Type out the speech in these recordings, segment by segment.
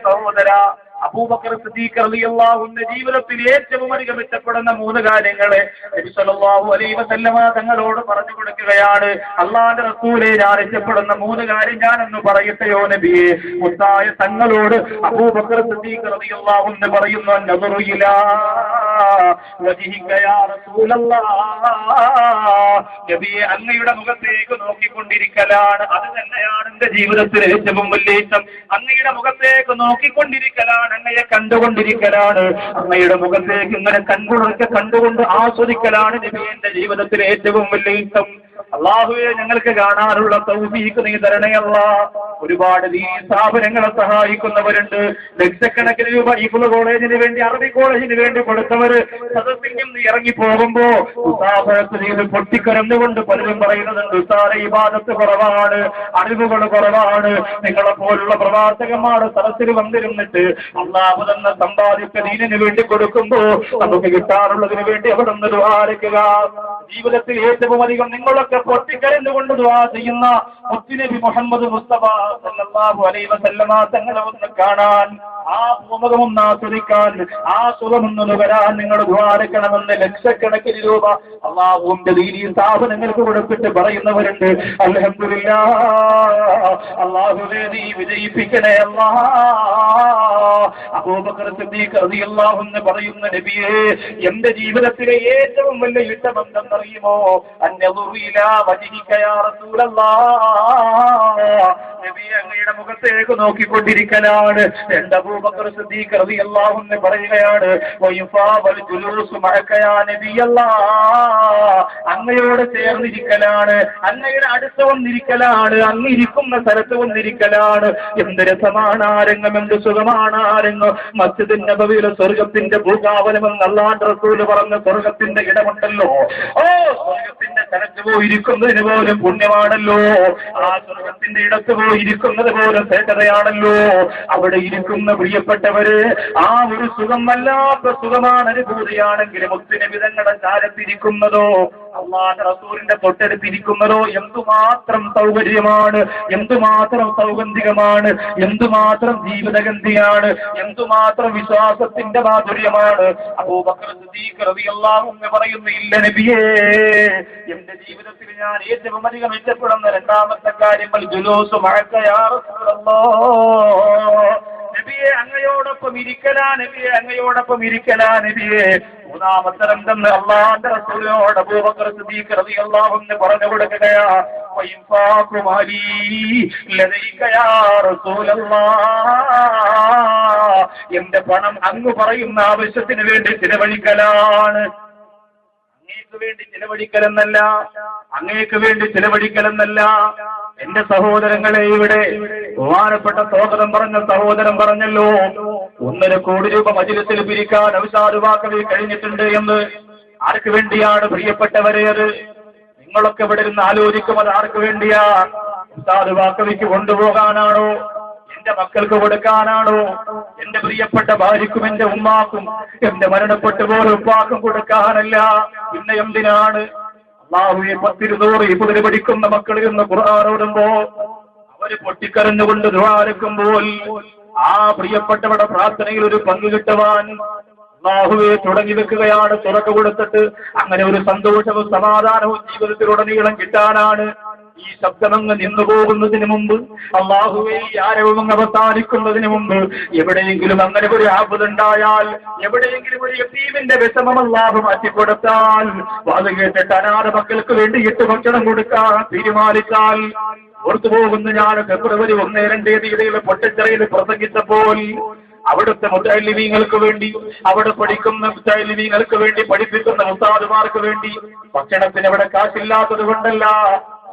സഹോദര, അബൂബക്കർ സിദ്ദീഖ് റളിയല്ലാഹു അൻഹു ജീവിതത്തിൽ ഏറ്റവും അധികം ഇഷ്ടപ്പെടുന്ന 3 കാര്യങ്ങളെ നബി സല്ലല്ലാഹു അലൈഹി വസല്ലമ തങ്ങളോട് പറഞ്ഞു കൊടുക്കുകയാണ്. അല്ലാഹുവിന്റെ റസൂലേ, ഞാൻ ഇഷ്ടപ്പെടുന്ന 3 കാര്യം ഞാനൊന്ന് പറയട്ടെയോ നബിയെ? മുത്തായ തങ്ങളോട് അബൂബക്കർ സിദ്ദീഖ് റളിയല്ലാഹു അൻഹു പറയുന്നു, നദറു ഇലാ വജ്ഹിക യാ റസൂലല്ലാഹ്. നബിയെ, അങ്ങയുടെ മുഖത്തേക്ക് നോക്കിക്കൊണ്ടിരിക്കലാണ്. അത് തന്നെയാണ് എന്റെ ജീവിതത്തിലെ ഏറ്റവും വലിയ ഇഷ്ടം. അങ്ങയുടെ മുഖത്തേക്ക് നോക്കിക്കൊണ്ടിരിക്കലാണ്, അങ്ങയെ കണ്ടുകൊണ്ടിരിക്കലാണ്, അങ്ങയുടെ മുഖത്തേക്ക് ഇങ്ങനെ കൺകുളിർക്കെ കണ്ടുകൊണ്ട് ആസ്വദിക്കലാണ് നബിയെ എന്റെ ജീവിതത്തിലെ ഏറ്റവും വലിയ ഇഷ്ടം. അല്ലാഹുവേ, ഞങ്ങൾക്ക് കാണാനുള്ള തൗഫീഖ് നീ തരണയല്ല. ഒരുപാട് ഈ സ്ഥാപനങ്ങളെ സഹായിക്കുന്നവരുണ്ട്. ലക്ഷക്കണക്കിന് രൂപ ഹിഫ്ള് കോളേജിന് വേണ്ടി, അറബി കോളേജിന് വേണ്ടി കൊടുത്തവര് സദസ്സിൽ നിന്ന് ഇറങ്ങി പോകുമ്പോ ഉസ്താദ് ചെയ്ത് പൊട്ടിക്കരന്നുകൊണ്ട് പലരും പറയുന്നുണ്ട്, ഉസ്താദേ ഇബാദത്ത് കുറവാണ്, അറിവുകൾ കുറവാണ്. നിങ്ങളെ പോലുള്ള പ്രവാചകന്മാർ സദസ്സിൽ വന്നിരുന്നിട്ട് അല്ലാഹു തന്ന സമ്പാദിച്ച ദീനിന് വേണ്ടി കൊടുക്കുമ്പോ നമുക്ക് കിട്ടാറുള്ളതിന് വേണ്ടി അവിടെ നിന്ന് ദുആ ചെയ്യുക. ജീവിതത്തിൽ ഏറ്റവും അധികം നിങ്ങളൊക്കെ പൊട്ടിക്കരന്നുകൊണ്ട് ദുആ ചെയ്യുന്ന മുത്തുനബി മുഹമ്മദ് മുസ്തഫ സല്ലല്ലാഹു അലൈഹി വസല്ലമ തങ്ങളെ ഒന്ന് കാണാൻ, ആ മുഖമൊന്ന് ആസ്വദിക്കാൻ, ആ സുഖമൊന്ന് നുകരാൻ നിങ്ങൾ ദുആ ചെയ്യണമെന്ന് ലക്ഷക്കണക്കിന് രൂപ അല്ലാഹുവിന്റെ ദീനീ സ്ഥാപനങ്ങൾക്ക് കൊടുത്തിട്ട് പറയുന്നവരുണ്ട്. അൽഹംദുലില്ലാഹ്, അല്ലാഹുവേ നീ വിജയിപ്പിക്കണേ അല്ലാഹ്. അബൂബക്കർ സിദ്ദീഖ് റളിയല്ലാഹു അൻഹു പറയുന്ന, നബിയേ, എന്റെ ജീവിതത്തിലെ ഏറ്റവും വലിയ ഇഷ്ടം എന്തെന്നറിയുമോ? അന്നദുറു ഇലാ വജ്ഹിക യാ റസൂലല്ലാഹ്. നബിയെ, അങ്ങയുടെ മുഖത്തേക്ക് നോക്കിക്കൊണ്ടിരിക്കലാണ്. അബൂബക്കർ സിദ്ദീഖ് റളിയല്ലാഹു അൻഹു പറയുകയാണ്, വയുഫാവൽ ജുലൂസു മഅക യാ നബിയല്ലാഹ്. അങ്ങയോട് ചേർന്നിരിക്കലാണ്, അങ്ങയുടെ അടുത്ത് വന്നിരിക്കലാണ്, അങ്ങ് ഇരിക്കുന്ന സ്ഥലത്ത് വന്നിരിക്കലാണ്. എന്ത് രസമാണ് ആ രംഗം, എന്ത് സുഖമാണ് ആ രംഗം. മസ്ജിദുൻ നബവിയിലെ സ്വർഗത്തിന്റെ ഭൂകാവലമെന്ന് അല്ലാഹുവിന്റെ റസൂൽ പറഞ്ഞ സ്വർഗത്തിന്റെ ഇടമുണ്ടല്ലോ, ഓ സ്വർഗത്തിന്റെ സ്ഥലത്ത് പോയിരിക്കുന്നതിന് പോലും പുണ്യമാണല്ലോ. ആ സ്വർഗത്തിന്റെ ഇടത്ത് പോയിരിക്കുന്നത് പോലെ ശ്രേഷ്ഠതയാണല്ലോ. അവിടെ ഇരിക്കുന്ന പ്രിയപ്പെട്ടവര്, ആ ഒരു സുഖം വല്ലാത്ത സുഖമാണ്, അനുഭൂതിയാണെങ്കിൽ മുത്തുനബി തങ്ങളുടെ ചാരത്തിരിക്കുന്നതോ അല്ലാഹുവിന്റെ റസൂലിന്റെ തൊട്ടടുത്തിരിക്കുന്നതോ എന്തുമാത്രം സൗകര്യമാണ്, എന്തുമാത്രം സൗഗന്ധികമാണ്, എന്തുമാത്രം ജീവിതഗന്ധിയാണ്, എന്തുമാത്രം വിശ്വാസത്തിന്റെ മാധുര്യമാണ്. അബൂബക്കർ സിദ്ദീഖ് റളിയല്ലാഹു അൻഹു പറയുന്നു, ഇല്ല നബിയേ, എന്റെ ജീവിതത്തിൽ ഞാൻ ഏറ്റവും അധികം ഇഷ്ടപ്പെടുന്ന 2ാമത്തെ കാര്യം ജുലൂസു മഅക യാ റസൂലല്ലാഹ്. നബിയെ, അങ്ങയോടൊപ്പം ഇരിക്കലാ നബിയെ, അങ്ങയോടൊപ്പം ഇരിക്കലാ നബിയെ. 3ാമത്തെ എന്തെന്ന് അല്ലാഹുവിന്റെ റസൂലിനോട് അബൂബക്കർ സിദ്ദീഖ് റളിയല്ലാഹു അൻഹു പറഞ്ഞു കൊടുക്കുകയാ, വഇൻഫാഖു മാലി ലദൈക യാ റസൂലല്ലാഹ്. എന്റെ പണം അങ്ങ് പറയുന്ന ആവശ്യത്തിന് വേണ്ടി ചിലവഴിക്കലാണ്. അങ്ങേക്ക് വേണ്ടി ചിലവഴിക്കലെന്നല്ല, അങ്ങേക്ക് വേണ്ടി ചിലവഴിക്കലെന്നല്ല. എന്റെ സഹോദരങ്ങളെ, ഇവിടെ ബഹുമാനപ്പെട്ട സഹോദരൻ പറഞ്ഞല്ലോ, 1.5 കോടി രൂപ മജ്‌ലിസിൽ പിരിക്കാൻ ഔഷാദ് വാക്കവി കഴിഞ്ഞിട്ടുണ്ട് എന്ന്. ആർക്ക് വേണ്ടിയാണ് പ്രിയപ്പെട്ടവരെ അത്? നിങ്ങളൊക്കെ ഇവിടെ ഇരുന്ന് ആലോചിക്കും, അത് ആർക്ക് വേണ്ടിയാ? ഔഷാദ് വാക്കവിക്ക് കൊണ്ടുപോകാനാണോ? എന്റെ മക്കൾക്ക് കൊടുക്കാനാണോ? എന്റെ പ്രിയപ്പെട്ട ഭാര്യക്കും എന്റെ ഉമ്മാക്കും, എന്റെ മരണപ്പെട്ടു പോലും ഉപ്പാക്കും കൊടുക്കാനല്ല. പിന്നെ എന്തിനാണ്? അല്ലാഹുവേ, 10 പഠിക്കുന്ന മക്കളിൽ നിന്ന് ഖുർആൻ ഓടുമ്പോ അവര് പൊട്ടിക്കരഞ്ഞുകൊണ്ട് ദുആ ചെയ്യുമ്പോൾ ആ പ്രിയപ്പെട്ടവരുടെ പ്രാർത്ഥനയിൽ ഒരു പങ്കു കിട്ടുവാൻ അല്ലാഹുവേ തുടങ്ങി വെക്കുകയാണ്. തുറക്ക കൊടുത്തിട്ട് അങ്ങനെ ഒരു സന്തോഷവും സമാധാനവും ജീവിതത്തിലുടനീളം കിട്ടാനാണ്. ഈ ശബ്ദമങ്ങ് നിന്നു പോകുന്നതിന് മുമ്പ്, അല്ലാഹുവേ ഈ ആരവം അവസാനിക്കുന്നതിന് മുമ്പ് എവിടെയെങ്കിലും അങ്ങനെ ഒരു ആപത്തുണ്ടായാൽ, എവിടെയെങ്കിലും ഒരു യതീമിന്റെ വിഷമം അല്ലാഹു മാറ്റിക്കൊടുത്താൽ, അത് കേട്ടിട്ട് അനാഥ മക്കൾക്ക് വേണ്ടി 8 ഭക്ഷണം കൊടുക്കാൻ തീരുമാനിച്ചാൽ, ഓർത്തുപോകുന്ന ഞാൻ ഫെബ്രുവരി 1-2 തീയതികളിൽ പൊട്ടിച്ചിറയിൽ പ്രസംഗിച്ചപ്പോൾ അവിടുത്തെ മുത്തഅല്ലിമീങ്ങൾക്ക് വേണ്ടി, അവിടെ പഠിക്കുന്ന മുത്തഅല്ലിമീങ്ങൾക്ക് വേണ്ടി, പഠിപ്പിക്കുന്ന ഉസ്താദുമാർക്ക് വേണ്ടി ഭക്ഷണത്തിന് അവിടെ കാശില്ലാത്തത് കൊണ്ടല്ല,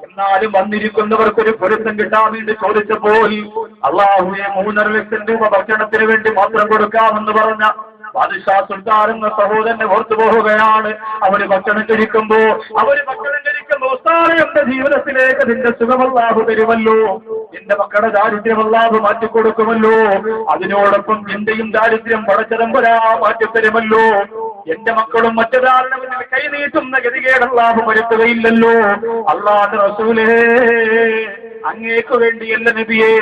എന്നാലും വന്നിരിക്കുന്നവർക്കൊരു പൊരുത്തം കിട്ടാൻ വേണ്ടി ചോദിച്ചപ്പോൾ അല്ലാഹുവേ 3.5 ലക്ഷം രൂപ ഭക്ഷണത്തിന് വേണ്ടി മാത്രം കൊടുക്കാമെന്ന് പറഞ്ഞ ബാദുഷാ സുൽത്താൻ എന്ന സഹോദരനെ ഓർത്തു പോവുകയാണ്. അവര് ഭക്ഷണം കഴിക്കുമ്പോ ഉസ്താദേ, എന്റെ ജീവിതത്തിലേക്ക് നിന്റെ സുഖം അല്ലാഹു തരുമല്ലോ, എന്റെ മക്കളുടെ ദാരിദ്ര്യം അല്ലാഹു മാറ്റിക്കൊടുക്കുമല്ലോ, അതിനോടൊപ്പം എന്റെയും ദാരിദ്ര്യം പടച്ചതമ്പുരാ മാറ്റിത്തരുമല്ലോ, എന്റെ മക്കളും മറ്റൊരാളുടെ മുന്നിൽ കൈനീട്ടുന്ന ഗതികേട് അല്ലാഹു വരുത്തുകയില്ലല്ലോ. അല്ലാഹുവിന്റെ റസൂലേ, അങ്ങേക്ക് വേണ്ടിയല്ല നബിയേ,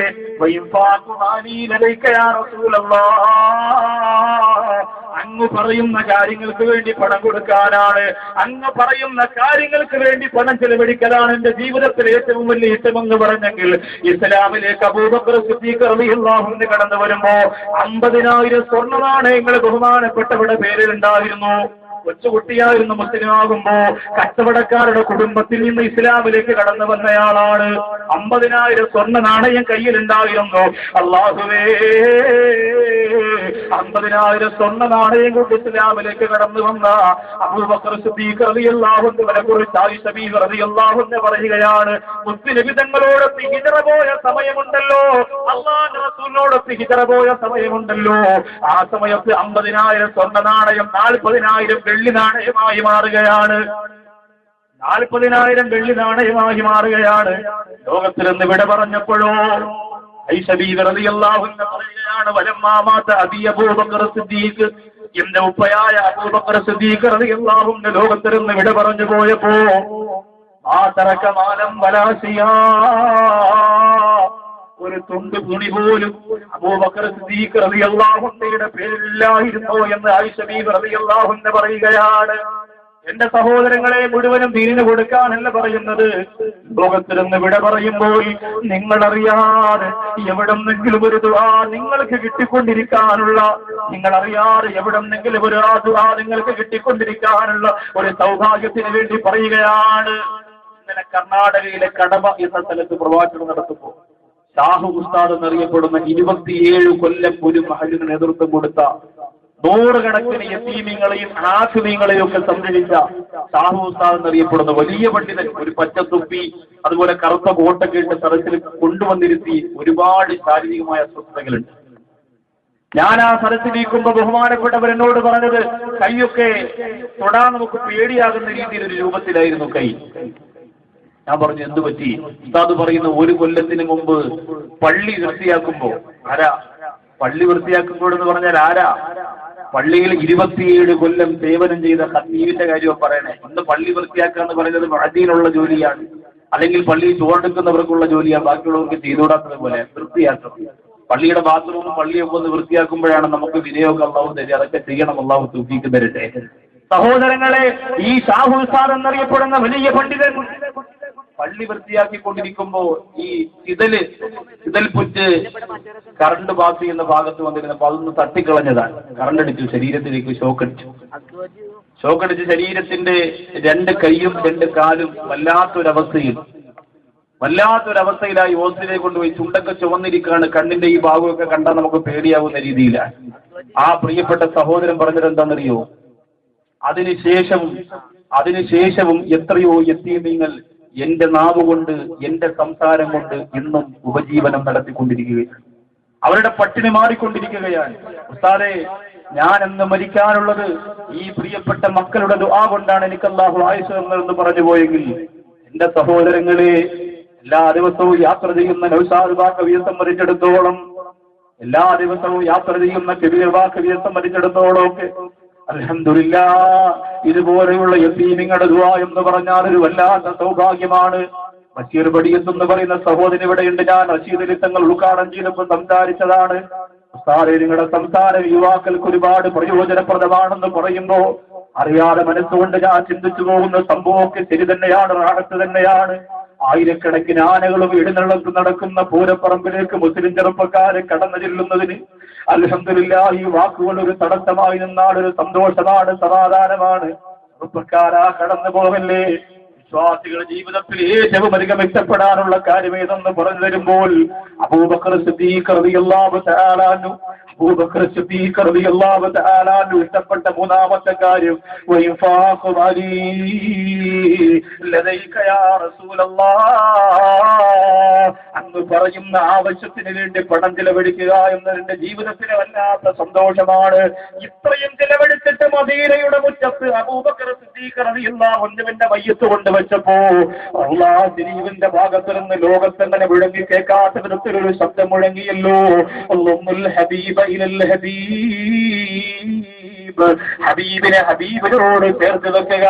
അങ്ങ് പറയുന്ന കാര്യങ്ങൾക്ക് വേണ്ടി പണം കൊടുക്കാനാണ്, അങ്ങ് പറയുന്ന കാര്യങ്ങൾക്ക് വേണ്ടി പണം ചെലവഴിക്കലാണ് എന്റെ ജീവിതത്തിൽ ഏറ്റവും വലിയ ഇഷ്ടമെന്ന് പറഞ്ഞെങ്കിൽ ഇസ്ലാമിലേക്ക് അബൂബക്കർ സിദ്ദീഖ് റളിയല്ലാഹു അൻഹു കടന്നു വരുമ്പോ 50,000 സ്വർണ്ണ നാണയങ്ങൾ ബഹുമാനപ്പെട്ടവരുടെ പേരിൽ ഉണ്ടായിരുന്നു. കൊച്ചുകുട്ടിയായിരുന്നു മുസ്ലിമാകുമ്പോ കച്ചവടക്കാരുടെ കുടുംബത്തിൽ നിന്ന് ഇസ്ലാമിലേക്ക് കടന്നു വന്നയാളാണ്. 50,000 സ്വർണ്ണ നാണയം കയ്യിലുണ്ടായിരുന്നു. അല്ലാഹുവേ, 50,000 സ്വർണ്ണ നാണയം കൊണ്ട് ഇസ്ലാമിലേക്ക് കടന്നു വന്ന അബൂബക്കർ സിദ്ദീഖ് റളിയല്ലാഹു അൻഹുവിനെ കുറിച്ച് ആയിഷ ബീവി റളിയല്ലാഹു അൻഹ പറയുകയാണ്, മുസ്ലിം തങ്ങളോടൊത്ത് ഹിജ്റ പോയ സമയമുണ്ടല്ലോ, അല്ലാഹുവിന്റെ റസൂലിനോടൊത്ത് ഹിജ്റ പോയ സമയമുണ്ടല്ലോ, ആ സമയത്ത് 50,000 സ്വർണ്ണ നാണയം 40,000 വെള്ളി നാണയമായി മാറുകയാണ്. 40,000 വെള്ളി നാണയമായി മാറുകയാണ്. ലോകത്തിൽ നിന്ന് വിട പറഞ്ഞപ്പോഴോ ആയിഷ ബീവി റളിയല്ലാഹു അൻഹ പറയുകയാണ്, വലമ്മാ മാത അബീ അബൂബക്കർ സിദ്ദീഖ്, എന്റെ ഉപ്പയായ അബൂബക്കർ സിദ്ദീഖ് റളിയല്ലാഹു അൻഹു ലോകത്തിൽ നിന്ന് വിട പറഞ്ഞു പോയപ്പോ ആ തറക്കമാലം വലാസിയാ, ഒരു തുണ്ട് തുണി പോലും അബൂബക്കർ സിദ്ദീഖ് റളിയല്ലാഹു അൻഹുവിന്റെ പേരില്ലായിരുന്നോ എന്ന് ആയിഷ ബീവി റളിയല്ലാഹു അൻഹ പറയുകയാണ്. എന്റെ സഹോദരങ്ങളെ, മുഴുവനും ദീനിന് കൊടുക്കാനല്ല പറയുന്നത്. ലോകത്തിൽ നിന്ന് വിട പറയുമ്പോൾ നിങ്ങളറിയാതെ എവിടെന്നെങ്കിലും ഒരു ദുആ നിങ്ങൾക്ക് കിട്ടിക്കൊണ്ടിരിക്കാനുള്ള, നിങ്ങളറിയാതെ എവിടെന്നെങ്കിലും ഒരു ദുആ നിങ്ങൾക്ക് കിട്ടിക്കൊണ്ടിരിക്കാനുള്ള ഒരു സൗഭാഗ്യത്തിന് വേണ്ടി പറയുകയാണ്. ഇന്നലെ കർണാടകയിലെ കടബ എന്ന സ്ഥലത്ത് പ്രവാചകൻ നടത്തുമ്പോൾ ഷാഹു ഉസ്താദ് എന്നറിയപ്പെടുന്ന 27 കൊല്ലം ഒരു മഹലിന് നേതൃത്വം കൊടുത്ത 100 കണക്കിന് യതീമീങ്ങളെയും ആഫിമീങ്ങളെയും ഒക്കെ സംരക്ഷിച്ച ഷാഹു ഉസ്താദ് എന്നറിയപ്പെടുന്ന വലിയ പണ്ഡിതൻ, ഒരു പച്ചത്തുപ്പി അതുപോലെ കറുത്ത കോട്ടൊക്കെ ഇട്ട് സദസ്സിൽ കൊണ്ടുവന്നിരുത്തി ഒരുപാട് ശാരീരികമായ അസ്വസ്ഥതകളുണ്ട്. ഞാൻ ആ സദസ്സിലിരിക്കുമ്പോ ബഹുമാനപ്പെട്ടവരെന്നോട് പറഞ്ഞത്, കൈയൊക്കെ തൊടാൻ നമുക്ക് പേടിയാകുന്ന രീതിയിൽ ഒരു രൂപത്തിലായിരുന്നു കൈ. ഞാൻ പറഞ്ഞു, എന്തു പറ്റി? ഉസ്താദ് പറയുന്ന 1 കൊല്ലത്തിന് മുമ്പ് പള്ളി വൃത്തിയാക്കുമ്പോ പള്ളി വൃത്തിയാക്കുമ്പോഴെന്ന് പറഞ്ഞാൽ ആരാ? പള്ളിയിൽ 27 കൊല്ലം സേവനം ചെയ്ത ഖത്തീബിന്റെ കാര്യം പറയണേ. ഇന്ന് പള്ളി വൃത്തിയാക്കുക എന്ന് പറയുന്നത് മഅദീനുള്ള ജോലിയാണ്, അല്ലെങ്കിൽ പള്ളിയിൽ ചോറെടുക്കുന്നവർക്കുള്ള ജോലിയാണ്, ബാക്കിയുള്ളവർക്ക് ചെയ്തുകൂടാത്തത് പോലെ വൃത്തിയാക്കണം. പള്ളിയുടെ ബാത്റൂമും പള്ളിയൊക്കെ ഒന്ന് വൃത്തിയാക്കുമ്പോഴാണ് നമുക്ക് വിനയോഗം അല്ലാഹു തരിക. അതൊക്കെ ചെയ്യണം, അല്ലാഹു തൗഫീഖ് തരട്ടെ. സഹോദരങ്ങളെ, ഈ ഷാഹു ഉസ്താദ് എന്നറിയപ്പെടുന്ന വലിയ പണ്ഡിതൻ പള്ളി വൃത്തിയാക്കിക്കൊണ്ടിരിക്കുമ്പോ ഈ ചിതൽ പുറ്റ് കറണ്ട് പാസ് ചെയ്യുന്ന ഭാഗത്ത് വന്നിരുന്നപ്പോ അതൊന്ന് തട്ടിക്കളഞ്ഞതാണ്. കറണ്ട് അടിച്ചു, ശരീരത്തിലേക്ക് ഷോക്കടിച്ച് ശരീരത്തിന്റെ 2 കൈയും 2 കാലും വല്ലാത്തൊരവസ്ഥയിലായി ഹോസ്പിറ്റലിൽ കൊണ്ടുപോയി. ചുണ്ടൊക്കെ ചുവന്നിരിക്കുകയാണ്, കണ്ണിന്റെ ഈ ഭാഗമൊക്കെ കണ്ടാൽ നമുക്ക് പേടിയാവുന്ന രീതിയിലാണ്. ആ പ്രിയപ്പെട്ട സഹോദരൻ പറഞ്ഞത് എന്താണെന്നറിയോ? അതിനുശേഷവും എത്രയോ യതീമീങ്ങൾ എന്റെ നാവ് കൊണ്ട്, എന്റെ സംസാരം കൊണ്ട് ഇന്നും ഉപജീവനം നടത്തിക്കൊണ്ടിരിക്കുകയാണ്. അവരുടെ പട്ടിണി മാറിക്കൊണ്ടിരിക്കുകയാണ്. ഉസ്താദേ, ഞാൻ എന്ന് മരിക്കാനുള്ളത് ഈ പ്രിയപ്പെട്ട മക്കളുടെ ദുആ കൊണ്ടാണ്, എനിക്ക് അല്ലാഹു ആയുസ് എന്ന് പറഞ്ഞു പോയെങ്കിൽ, എന്റെ സഹോദരങ്ങളെ, എല്ലാ ദിവസവും യാത്ര ചെയ്യുന്ന നൗഷാദ് ബാക്കവിയെ സംബന്ധിച്ചിടത്തോളം, എല്ലാ ദിവസവും യാത്ര ചെയ്യുന്ന കബീർ ബാക്കവിയെ സംബന്ധിച്ചിടത്തോളം ഒക്കെ അൽഹംദുലില്ലാഹ്, ഇതുപോലെയുള്ള യതീമിങ്ങളുടെ ദുആ എന്ന് പറഞ്ഞാൽ ഒരു വല്ലാത്ത സൗഭാഗ്യമാണ്. ബഷീർ ബടിയത്ത് എന്ന് പറയുന്ന സഹോദരൻ ഇവിടെയുണ്ട്. ഞാൻ റഷീദ് തങ്ങൾ ഉദ്ഘാടനം ചെയ്തപ്പോൾ സംസാരിച്ചതാണ്. ഉസ്താദേ, നിങ്ങളുടെ സംസാരം യുവാക്കൾക്ക് ഒരുപാട് പ്രയോജനപ്രദമാണെന്ന് പറയുമ്പോ അറിയാതെ മനസ്സുകൊണ്ട് ഞാൻ ചിന്തിച്ചു പോകുന്ന സംഭവമൊക്കെ ശരി തന്നെയാണ്, റാഹത്ത് തന്നെയാണ്. ആയിരക്കണക്കിന് ആനകളും എഴുന്നള്ളത്ത് നടക്കുന്ന പൂരപ്പറമ്പിലേക്ക് മുസ്ലിം ചെറുപ്പക്കാരെ കടന്നു ചെല്ലുന്നതിന് അൽഹംദുലില്ലാഹ് ഈ വാക്കുകൾ ഒരു തടസ്സമായി നിന്നാൽ ഒരു സന്തോഷമാണ്, സമാധാനമാണ്. ചെറുപ്പക്കാരാ, കടന്നു പോകല്ലേ. വിശ്വാസികളുടെ ജീവിതത്തിൽ ഏറ്റവും അധികം ഇഷ്ടപ്പെടാനുള്ള കാര്യം ഏതെന്ന് പറഞ്ഞു തരുമ്പോൾ അബൂബക്കർ സിദ്ദീഖ് റളിയല്ലാഹു തആല അൻഹു ഇഷ്ടപ്പെട്ട 3ാമത്തെ കാര്യം അന്ന് പറയുന്ന ആവശ്യത്തിന് വേണ്ടി പണം ചിലവഴിക്കുക എന്നതിന്റെ ജീവിതത്തിന് വല്ലാത്ത സന്തോഷമാണ്. ഇത്രയും ചിലവഴിച്ചിട്ട് മദീനയുടെ മുറ്റത്ത് അബൂബക്കർ സിദ്ദീഖ് റളിയല്ലാഹു അൻഹുവിന്റെ മയ്യത്ത് കൊണ്ടുവച്ചപ്പോ അല്ലാഹു ശരീഫിന്റെ ഭാഗത്ത് നിന്ന് ലോകത്തെങ്ങനെ മുഴങ്ങി കേൾക്കാത്ത വിധത്തിലൊരു ശബ്ദം മുഴങ്ങിയല്ലോ. അല്ലാഹുൽ ഹബീബ ഇലൽ ഹബീബ്, ഹബീബിനെ ഹബീബിനോട് ചേർത്ത് വെക്കുക.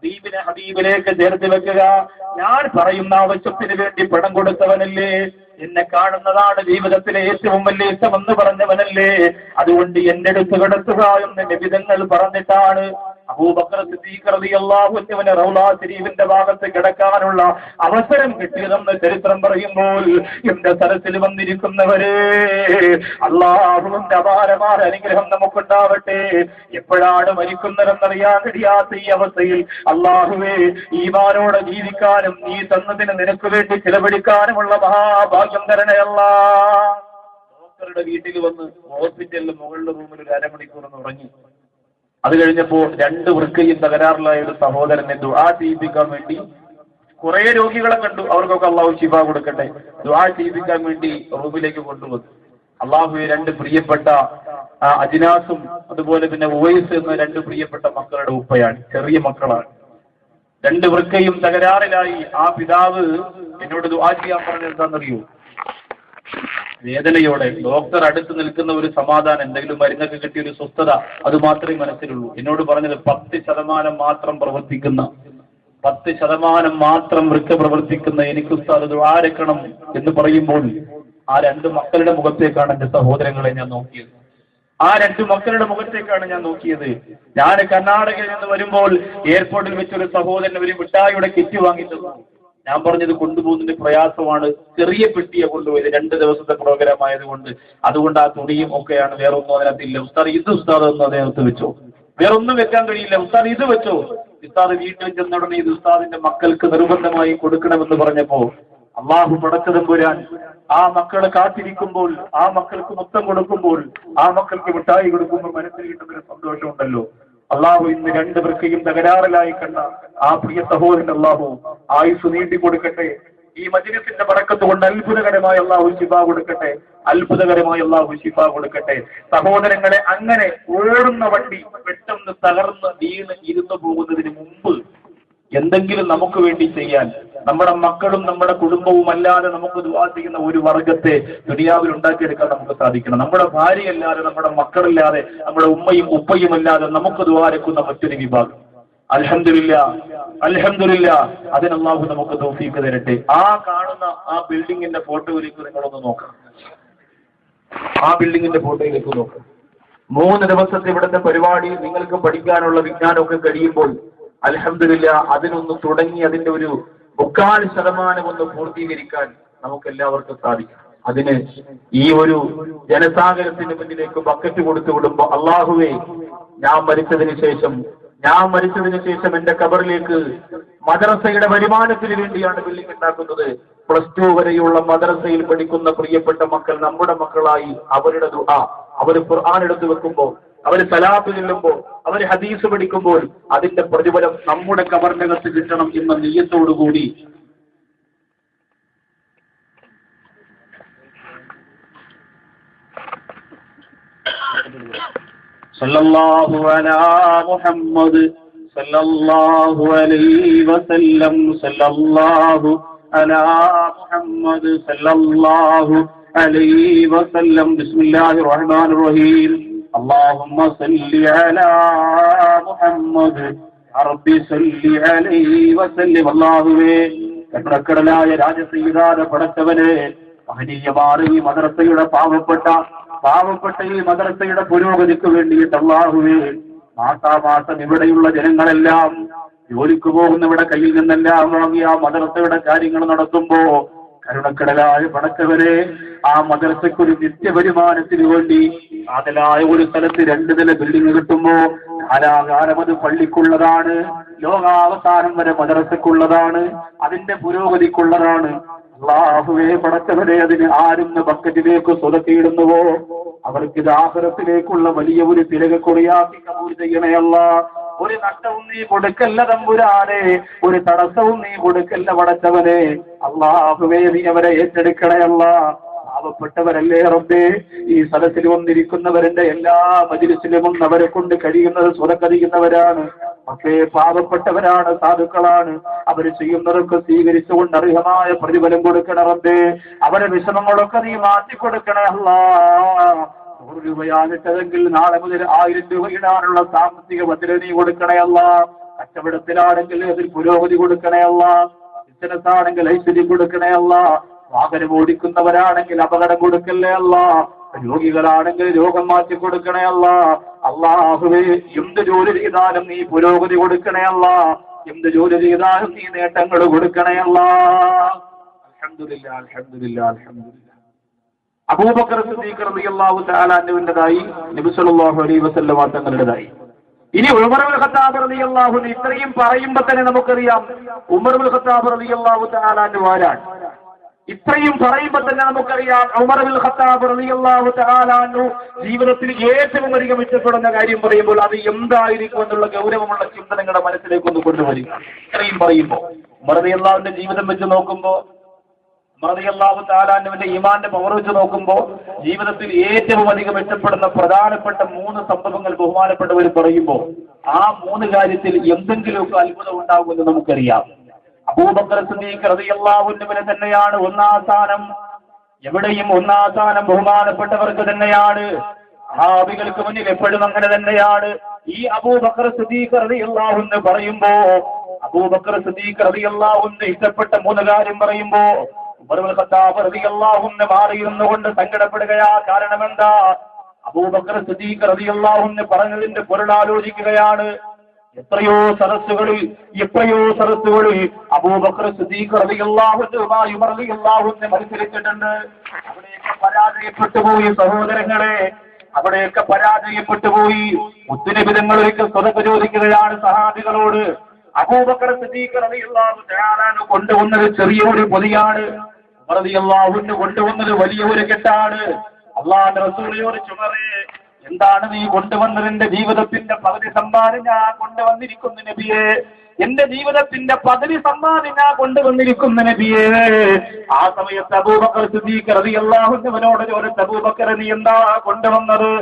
ഹബീബിനെ ഹബീബിലേക്ക് ചേർത്ത് വെക്കുക. ഞാൻ പറയുന്ന ആവശ്യത്തിന് വേണ്ടി പണം കൊടുത്തവനല്ലേ, എന്നെ കാണുന്നതാണ് ജീവിതത്തിലെ ഏറ്റവും വലിയ ഇഷ്ടമെന്ന് പറഞ്ഞവനല്ലേ, അതുകൊണ്ട് എന്റെ അടുത്ത് കിടത്തുക എന്ന് നബിതങ്ങൾ പറഞ്ഞിട്ടാണ് അബൂബക്കർ സിദ്ദീഖ് റളിയല്ലാഹു അൻഹുവിനെ റൗളാ ശരീഫിന്റെ ഭാഗത്ത് കിടക്കാനുള്ള അവസരം കിട്ടിയതെന്ന് ചരിത്രം പറയുമ്പോൾ, എന്റെ സരസിൽ വന്നിരിക്കുന്നവരെ, അല്ലാഹുവിന്റെ അപാരമായ അനുഗ്രഹം നമുക്കുണ്ടാവട്ടെ. എപ്പോഴാണ് മരിക്കുന്നതെന്നറിയാൻ കഴിയാത്ത ഈ അവസ്ഥയിൽ അല്ലാഹുവേ, ഈമാനോടെ ജീവിക്കാനും നീ തന്നതിന് നിനക്ക് വേണ്ടി ചിലവഴിക്കാനുമുള്ള മഹാഭാഗ്യം തരണേ അല്ലാഹ്. ഡോക്ടറുടെ വീട്ടിൽ വന്ന് ഹോസ്പിറ്റലിൽ മുകളിലെ റൂമിൽ ഒരു അരമണിക്കൂർ ഉറങ്ങി. അത് കഴിഞ്ഞപ്പോ 2 വൃക്കയും തകരാറിലായ ഒരു സഹോദരനെ ദുആ ചെയ്യിപ്പിക്കാൻ വേണ്ടി കുറെ രോഗികളെ കണ്ടു. അവർക്കൊക്കെ അള്ളാഹു ശിഫ കൊടുക്കട്ടെ. ദുആ ചെയ്യിപ്പിക്കാൻ വേണ്ടി റൂമിലേക്ക് കൊണ്ടുവന്നു. അള്ളാഹുവെ 2 പ്രിയപ്പെട്ട അജ്നാസും അതുപോലെ പിന്നെ ഉവൈസ് എന്ന 2 പ്രിയപ്പെട്ട മക്കളുടെ ഉപ്പയാണ്. ചെറിയ മക്കളാണ്. 2 വൃക്കയും തകരാറിലായി. ആ പിതാവ് എന്നോട് ദുആ ചെയ്യാൻ പറഞ്ഞത് എന്താണെന്നറിയോ? വേദനയോടെ ഡോക്ടർ അടുത്ത് നിൽക്കുന്ന ഒരു സമാധാനം, എന്തെങ്കിലും മരുന്നൊക്കെ കിട്ടിയ ഒരു സ്വസ്ഥത, അത് മാത്രമേ മനസ്സിലുള്ളൂ. എന്നോട് പറഞ്ഞത് 10% മാത്രം പ്രവർത്തിക്കുന്ന, 10% മാത്രം വൃക്ക പ്രവർത്തിക്കുന്ന എനിക്ക് ഉസ്താദ് ദുആ രക്കണം എന്ന് പറയുമ്പോൾ ആ 2 മക്കളുടെ മുഖത്തേക്കാണ് എന്റെ സഹോദരങ്ങളെ ഞാൻ നോക്കിയത്. ആ 2 മക്കളുടെ മുഖത്തേക്കാണ് ഞാൻ നോക്കിയത്. ഞാൻ കർണാടകയിൽ നിന്ന് വരുമ്പോൾ എയർപോർട്ടിൽ വെച്ചൊരു സഹോദരൻ ഒരു മിഠായിയുടെ കിറ്റ് വാങ്ങി തന്നു. ഞാൻ പറഞ്ഞത് കൊണ്ടുപോകുന്നതിന്റെ പ്രയാസമാണ്, ചെറിയ പെട്ടിയെ കൊണ്ടുപോയത്, 2 ദിവസത്തെ പ്രോഗ്രാം ആയതുകൊണ്ട്. അതുകൊണ്ട് ആ തുണിയും ഒക്കെയാണ്, വേറെ ഒന്നും അതിനകത്തില്ല. ഉസ്താദ് ഇത് ഉസ്താദ് ഒന്നും അതിനകത്ത് വെച്ചോ, വേറെ ഒന്നും വെക്കാൻ കഴിയില്ല, ഉസ്താദ് ഇത് വെച്ചോ. ഉസ്താദ് വീട്ടിൽ ചെന്നുടനെ ഇത് ഉസ്താദിന്റെ മക്കൾക്ക് നിർബന്ധമായി കൊടുക്കണമെന്ന് പറഞ്ഞപ്പോ അള്ളാഹു പടച്ചതമ്പുരാൻ ആ മക്കളെ കാത്തിരിക്കുമ്പോൾ, ആ മക്കൾക്ക് മൊത്തം കൊടുക്കുമ്പോൾ, ആ മക്കൾക്ക് മിഠായി കൊടുക്കുമ്പോൾ മനസ്സിൽ കിട്ടുന്നൊരു സന്തോഷമുണ്ടല്ലോ. അള്ളാഹു ഇന്ന് 2 വൃക്കയും തകരാറിലായി കണ്ട ആ പ്രിയ സഹോദരൻ അള്ളാഹു ആയുസ് നീട്ടി കൊടുക്കട്ടെ. ഈ മജ്‌ലിസിന്റെ ബറക്കത്ത് കൊണ്ട് അത്ഭുതകരമായ അള്ളാഹു ശിഫ കൊടുക്കട്ടെ, അത്ഭുതകരമായ അള്ളാഹു ശിഫ കൊടുക്കട്ടെ. സഹോദരങ്ങളെ, അങ്ങനെ ഓടുന്ന വണ്ടി പെട്ടെന്ന് തകർന്ന് വീണ് ഇരുന്നു പോകുന്നതിന് മുമ്പ് എന്തെങ്കിലും നമുക്ക് വേണ്ടി ചെയ്യാൻ, നമ്മുടെ മക്കളും നമ്മുടെ കുടുംബവും അല്ലാതെ നമുക്ക് ദുആ ചെയ്യുന്ന ഒരു വർഗത്തെ ദുനിയാവിൽ ഉണ്ടാക്കിയെടുക്കാൻ നമുക്ക് സാധിക്കണം. നമ്മുടെ ഭാര്യയല്ലാതെ, നമ്മുടെ മക്കളില്ലാതെ, നമ്മുടെ ഉമ്മയും ഉപ്പയും അല്ലാതെ നമുക്ക് ദുആ രക്കുന്ന മറ്റൊരു വിഭാഗം. അൽഹംദുലില്ലാഹ്, അൽഹംദുലില്ലാഹ്, അതിന് അല്ലാഹു നമുക്ക് തൗഫീഖ് തരട്ടെ. ആ കാണുന്ന ആ ബിൽഡിങ്ങിന്റെ ഫോട്ടോയിലേക്ക് നിങ്ങളൊന്ന് നോക്കണം. ആ ബിൽഡിങ്ങിന്റെ ഫോട്ടോയിലേക്ക് നോക്കണം. 3 ദിവസത്തെ ഇവിടുത്തെ പരിപാടി നിങ്ങൾക്ക് പഠിക്കാനുള്ള വിജ്ഞാനമൊക്കെ കഴിയുമ്പോൾ അൽഹംദുലില്ലാഹ് അതിനൊന്ന് തുടങ്ങി അതിന്റെ ഒരു 3/4% ഒന്ന് പൂർത്തീകരിക്കാൻ നമുക്ക് എല്ലാവർക്കും സാധിക്കും. അതിന് ഈ ഒരു ജനസാഗരത്തിന് മുന്നിലേക്ക് ബക്കറ്റ് കൊടുത്തു വിടുമ്പോ, അള്ളാഹുവേ, ഞാൻ മരിച്ചതിന് ശേഷം എന്റെ ഖബറിലേക്ക് മദ്രസയുടെ വരുമാനത്തിന് വേണ്ടിയാണ് ബിൽഡിംഗ് ഉണ്ടാക്കുന്നത്. +2 വരെയുള്ള മദ്രസയിൽ പഠിക്കുന്ന പ്രിയപ്പെട്ട മക്കൾ നമ്മുടെ മക്കളായി അവരുടെ ദുആ, അവർ ഖുർആൻ എടുത്തു വെക്കുമ്പോൾ, അവർ സലാത്ത് ചൊല്ലുമ്പോൾ, അവർ ഹദീസ് പഠിക്കുമ്പോൾ അതിന്റെ പ്രതിഫലം നമ്മുടെ ഖബറിനകത്ത് കിട്ടണം എന്ന നിയ്യത്തോടുകൂടി സല്ലല്ലാഹു അലാ മുഹമ്മദ് സല്ലല്ലാഹു അലൈഹി വസല്ലം, സല്ലല്ലാഹു അലാ മുഹമ്മദ് സല്ലല്ലാഹു അലൈഹി വസല്ലം. ബിസ്മില്ലാഹിർ റഹ്മാനിർ റഹീം. اللهم صل على محمد ربي صل عليه وسلم. അല്ലാഹുവേ, കടക്കടലായ രാജസീതാര പടച്ചവനെ, മഹനീയമായ ഈ മദ്രസയുടെ പാവപ്പെട്ട ഈ മദ്രസയുടെ പുരോഗതിക്ക് വേണ്ടിയിട്ട് അല്ലാഹുവേ, മാസാമാസം ഇവിടെയുള്ള ജനങ്ങളെല്ലാം ജോലിക്ക് പോകുന്നവരുടെ കയ്യിൽ നിന്നെല്ലാം വാങ്ങിയ ആ മദ്രസയുടെ കാര്യങ്ങൾ നടത്തുമ്പോ കരുണക്കടലായ പടച്ചവരെ, ആ മദ്രസയ്ക്കൊരു നിത്യവരുമാനത്തിന് വേണ്ടി കാതലായ ഒരു സ്ഥലത്ത് 2 നില ബിൽഡിംഗ് കിട്ടുമ്പോ കാലാകാലം അത് പള്ളിക്കുള്ളതാണ്, ലോകാവസാനം വരെ മദ്രസക്കുള്ളതാണ്, അതിന്റെ പുരോഗതിക്കുള്ളതാണ്. അല്ലാഹുവേ പടച്ചവരെ, അതിന് ആരും ബക്കറ്റിലേക്ക് സ്വതക്കിയിടുന്നുവോ അവർക്ക് ഇത് ആഖിറത്തിലേക്കുള്ള വലിയ ഒരു തിരകക്കുറിയാക്കി കബൂൽ ചെയ്യണേ അല്ലാഹ്. ഒരു നഷ്ടവും നീ കൊടുക്കല്ല തമ്പുരാനെ, ഒരു തടസ്സവും നീ കൊടുക്കല്ല പടച്ചവനെ. അല്ലാഹുവേ, നീ അവരെ ഏറ്റെടുക്കണേ അല്ലാഹ്. പാവപ്പെട്ടവരല്ലേ റബ്ബേ, ഈ സദസ്സിൽ വന്നിരിക്കുന്നവരുടെ എല്ലാ മജ്‌ലിസിലും അവരെ കൊണ്ട് കഴിയുന്നത് സ്വതക്ക ചെയ്യുന്നവരാണ്. പക്ഷേ പാവപ്പെട്ടവരാണ്, സാധുക്കളാണ്. അവർ ചെയ്യുന്നതൊക്കെ സ്വീകരിച്ചുകൊണ്ട് അർഹമായ പ്രതിഫലം കൊടുക്കണം റബ്ബേ. അവരെ വിഷമങ്ങളൊക്കെ നീ മാറ്റിക്കൊടുക്കണേ അല്ലാഹ്. 100 രൂപയാകിട്ടതെങ്കിൽ നാളെ മുതൽ 1000 രൂപ ഇടാനുള്ള സാമ്പത്തിക ഭദ്രത നീ കൊടുക്കണേ അല്ലാഹ്. കച്ചവടത്തിലാണെങ്കിൽ അതിൽ പുരോഗതി കൊടുക്കണേ അല്ല, ബിസിനസ് ആണെങ്കിൽ ഐശ്വര്യം കൊടുക്കണേ അല്ല, വാഹനം ഓടിക്കുന്നവരാണെങ്കിൽ അപകടം കൊടുക്കല്ലേ അല്ല, രോഗികളാണെങ്കിൽ രോഗം മാറ്റി കൊടുക്കണേ അല്ല. അല്ലാഹുവേ, എന്ത് ജോലി ചെയ്താലും നീ പുരോഗതി കൊടുക്കണേ അല്ല, എന്ത് ജോലി ചെയ്താലും നീ നേട്ടങ്ങൾ കൊടുക്കണേ അല്ല. അൽഹംദുലില്ലാ അൽഹംദുലില്ലാ അൽഹംദുലില്ലാ. അബൂബക്കർ സിദ്ദീഖ് റളിയല്ലാഹു തആല അൻഹുവിന്റേതായി, നബി സല്ലല്ലാഹു അലൈഹി വസല്ലം തങ്ങളുടേതായി. ഇനി ഉമർ ഇബ്നുൽ ഖത്താബ് റളിയല്ലാഹു അൻഹു, ഇത്രയും പറയുമ്പോൾ തന്നെ നമുക്കറിയാം ഉമർ ഇബ്നുൽ ഖത്താബ് റളിയല്ലാഹു തആല അൻഹു ആരാണ്. ഇത്രയും പറയുമ്പോൾ തന്നെ നമുക്കറിയാം ഉമർ ഇബ്നുൽ ഖത്താബ് റളിയല്ലാഹു തആല അൻഹു ജീവിതത്തിൽ ഏറ്റവും അധികം ഇഷ്ടപ്പെടുന്ന കാര്യം പറയുമ്പോൾ അത് എന്തായിരിക്കും എന്നുള്ള ഗൗരവമുള്ള ചിന്ത നിങ്ങളുടെ മനസ്സിലേക്ക് ഒന്ന് കൊണ്ടുവരിക. ഇത്രയും പറയുമ്പോൾ ഉമർ റളിയല്ലാഹുവിന്റെ ജീവിതം വെച്ച് നോക്കുമ്പോൾ, ഉമർ റളിയല്ലാഹു തആല അൻഹുവിന്റെ ഈമാന്റെ പവർ വെച്ച് നോക്കുമ്പോൾ, ജീവിതത്തിൽ ഏറ്റവും അധികം ഇഷ്ടപ്പെടുന്ന പ്രധാനപ്പെട്ട 3 സംഭവങ്ങൾ ബഹുമാനപ്പെട്ടവർ പറയുമ്പോൾ ആ 3 കാര്യത്തിൽ എന്തെങ്കിലുമൊക്കെ അത്ഭുതം ഉണ്ടാകുമെന്ന് നമുക്കറിയാം. അബൂബക്കർ സിദ്ദീഖ് റളിയല്ലാഹു അൻഹുവിന് തന്നെയാണ് ഒന്നാം സ്ഥാനം. എവിടെയും ഒന്നാം സ്ഥാനം ബഹുമാനപ്പെട്ടവർക്ക് തന്നെയാണ്. സഹാബികൾക്ക് മുന്നിൽ എപ്പോഴും അങ്ങനെ തന്നെയാണ്. ഈ അബൂബക്കർ സിദ്ദീഖ് റളിയല്ലാഹു അൻഹു പറയുമ്പോ, അബൂബക്കർ സിദ്ദീഖ് റളിയല്ലാഹു അൻഹു ഇഷ്ടപ്പെട്ട 3 കാര്യം പറയുമ്പോ ഉമർ ഇബ്നുൽ ഖത്താബ് റളിയല്ലാഹു അൻഹു മാറിയിരുന്നുകൊണ്ട് സങ്കടപ്പെടുകയാ. കാരണം എന്താ? അബൂബക്കർ സിദ്ദീഖ് റളിയല്ലാഹു അൻഹു പറഞ്ഞതിന്റെ പൊരുളാലോചിക്കുകയാണ്. എത്രയോ സദസ്സുകളിൽ അബൂബക്കർ സിദ്ദീഖ് റളിയല്ലാഹു അൻഹു ഉമർ റളിയല്ലാഹു അൻഹു മത്സരിച്ചിട്ടുണ്ട്. അവിടെയൊക്കെ പരാജയപ്പെട്ടു പോയി സഹോദരങ്ങളെ, അവിടെയൊക്കെ പരാജയപ്പെട്ടു പോയി. മുത്തുനബി തങ്ങൾ ഒരിക്കൽ സ്വതക്ക ചോദിക്കുകയാണ് സഹാബികളോട്. അബൂബക്കർ സിദ്ദീഖ് റളിയല്ലാഹു തആല അൻഹു കൊണ്ടുവന്നത് ചെറിയൊരു പൊതിയാണ്, ഉമർ റളിയല്ലാഹു അൻഹു കൊണ്ടുവന്നത് വലിയൊരു കെട്ടാണ്. അല്ലാഹുവിന്റെ റസൂലിനോട് ഉമറേ, എന്താണ് നീ കൊണ്ടുവന്നതിന്റെ ജീവിതത്തിന്റെ പകുതി സമ്പാദ്യം ഞാൻ കൊണ്ടുവന്നിരിക്കുന്നു നബിയെ, എന്റെ ജീവിതത്തിന്റെ പകുതി സമ്പാദ്യം ഞാൻ കൊണ്ടുവന്നിരിക്കുന്നു നബിയെ. ആ സമയത്ത് അബൂബക്കർ സിദ്ദീഖ് റളിയല്ലാഹു അൻഹുവിനോട് ചോദിച്ചു, അബൂബക്കർ നീ എന്താ കൊണ്ടുവന്നത്?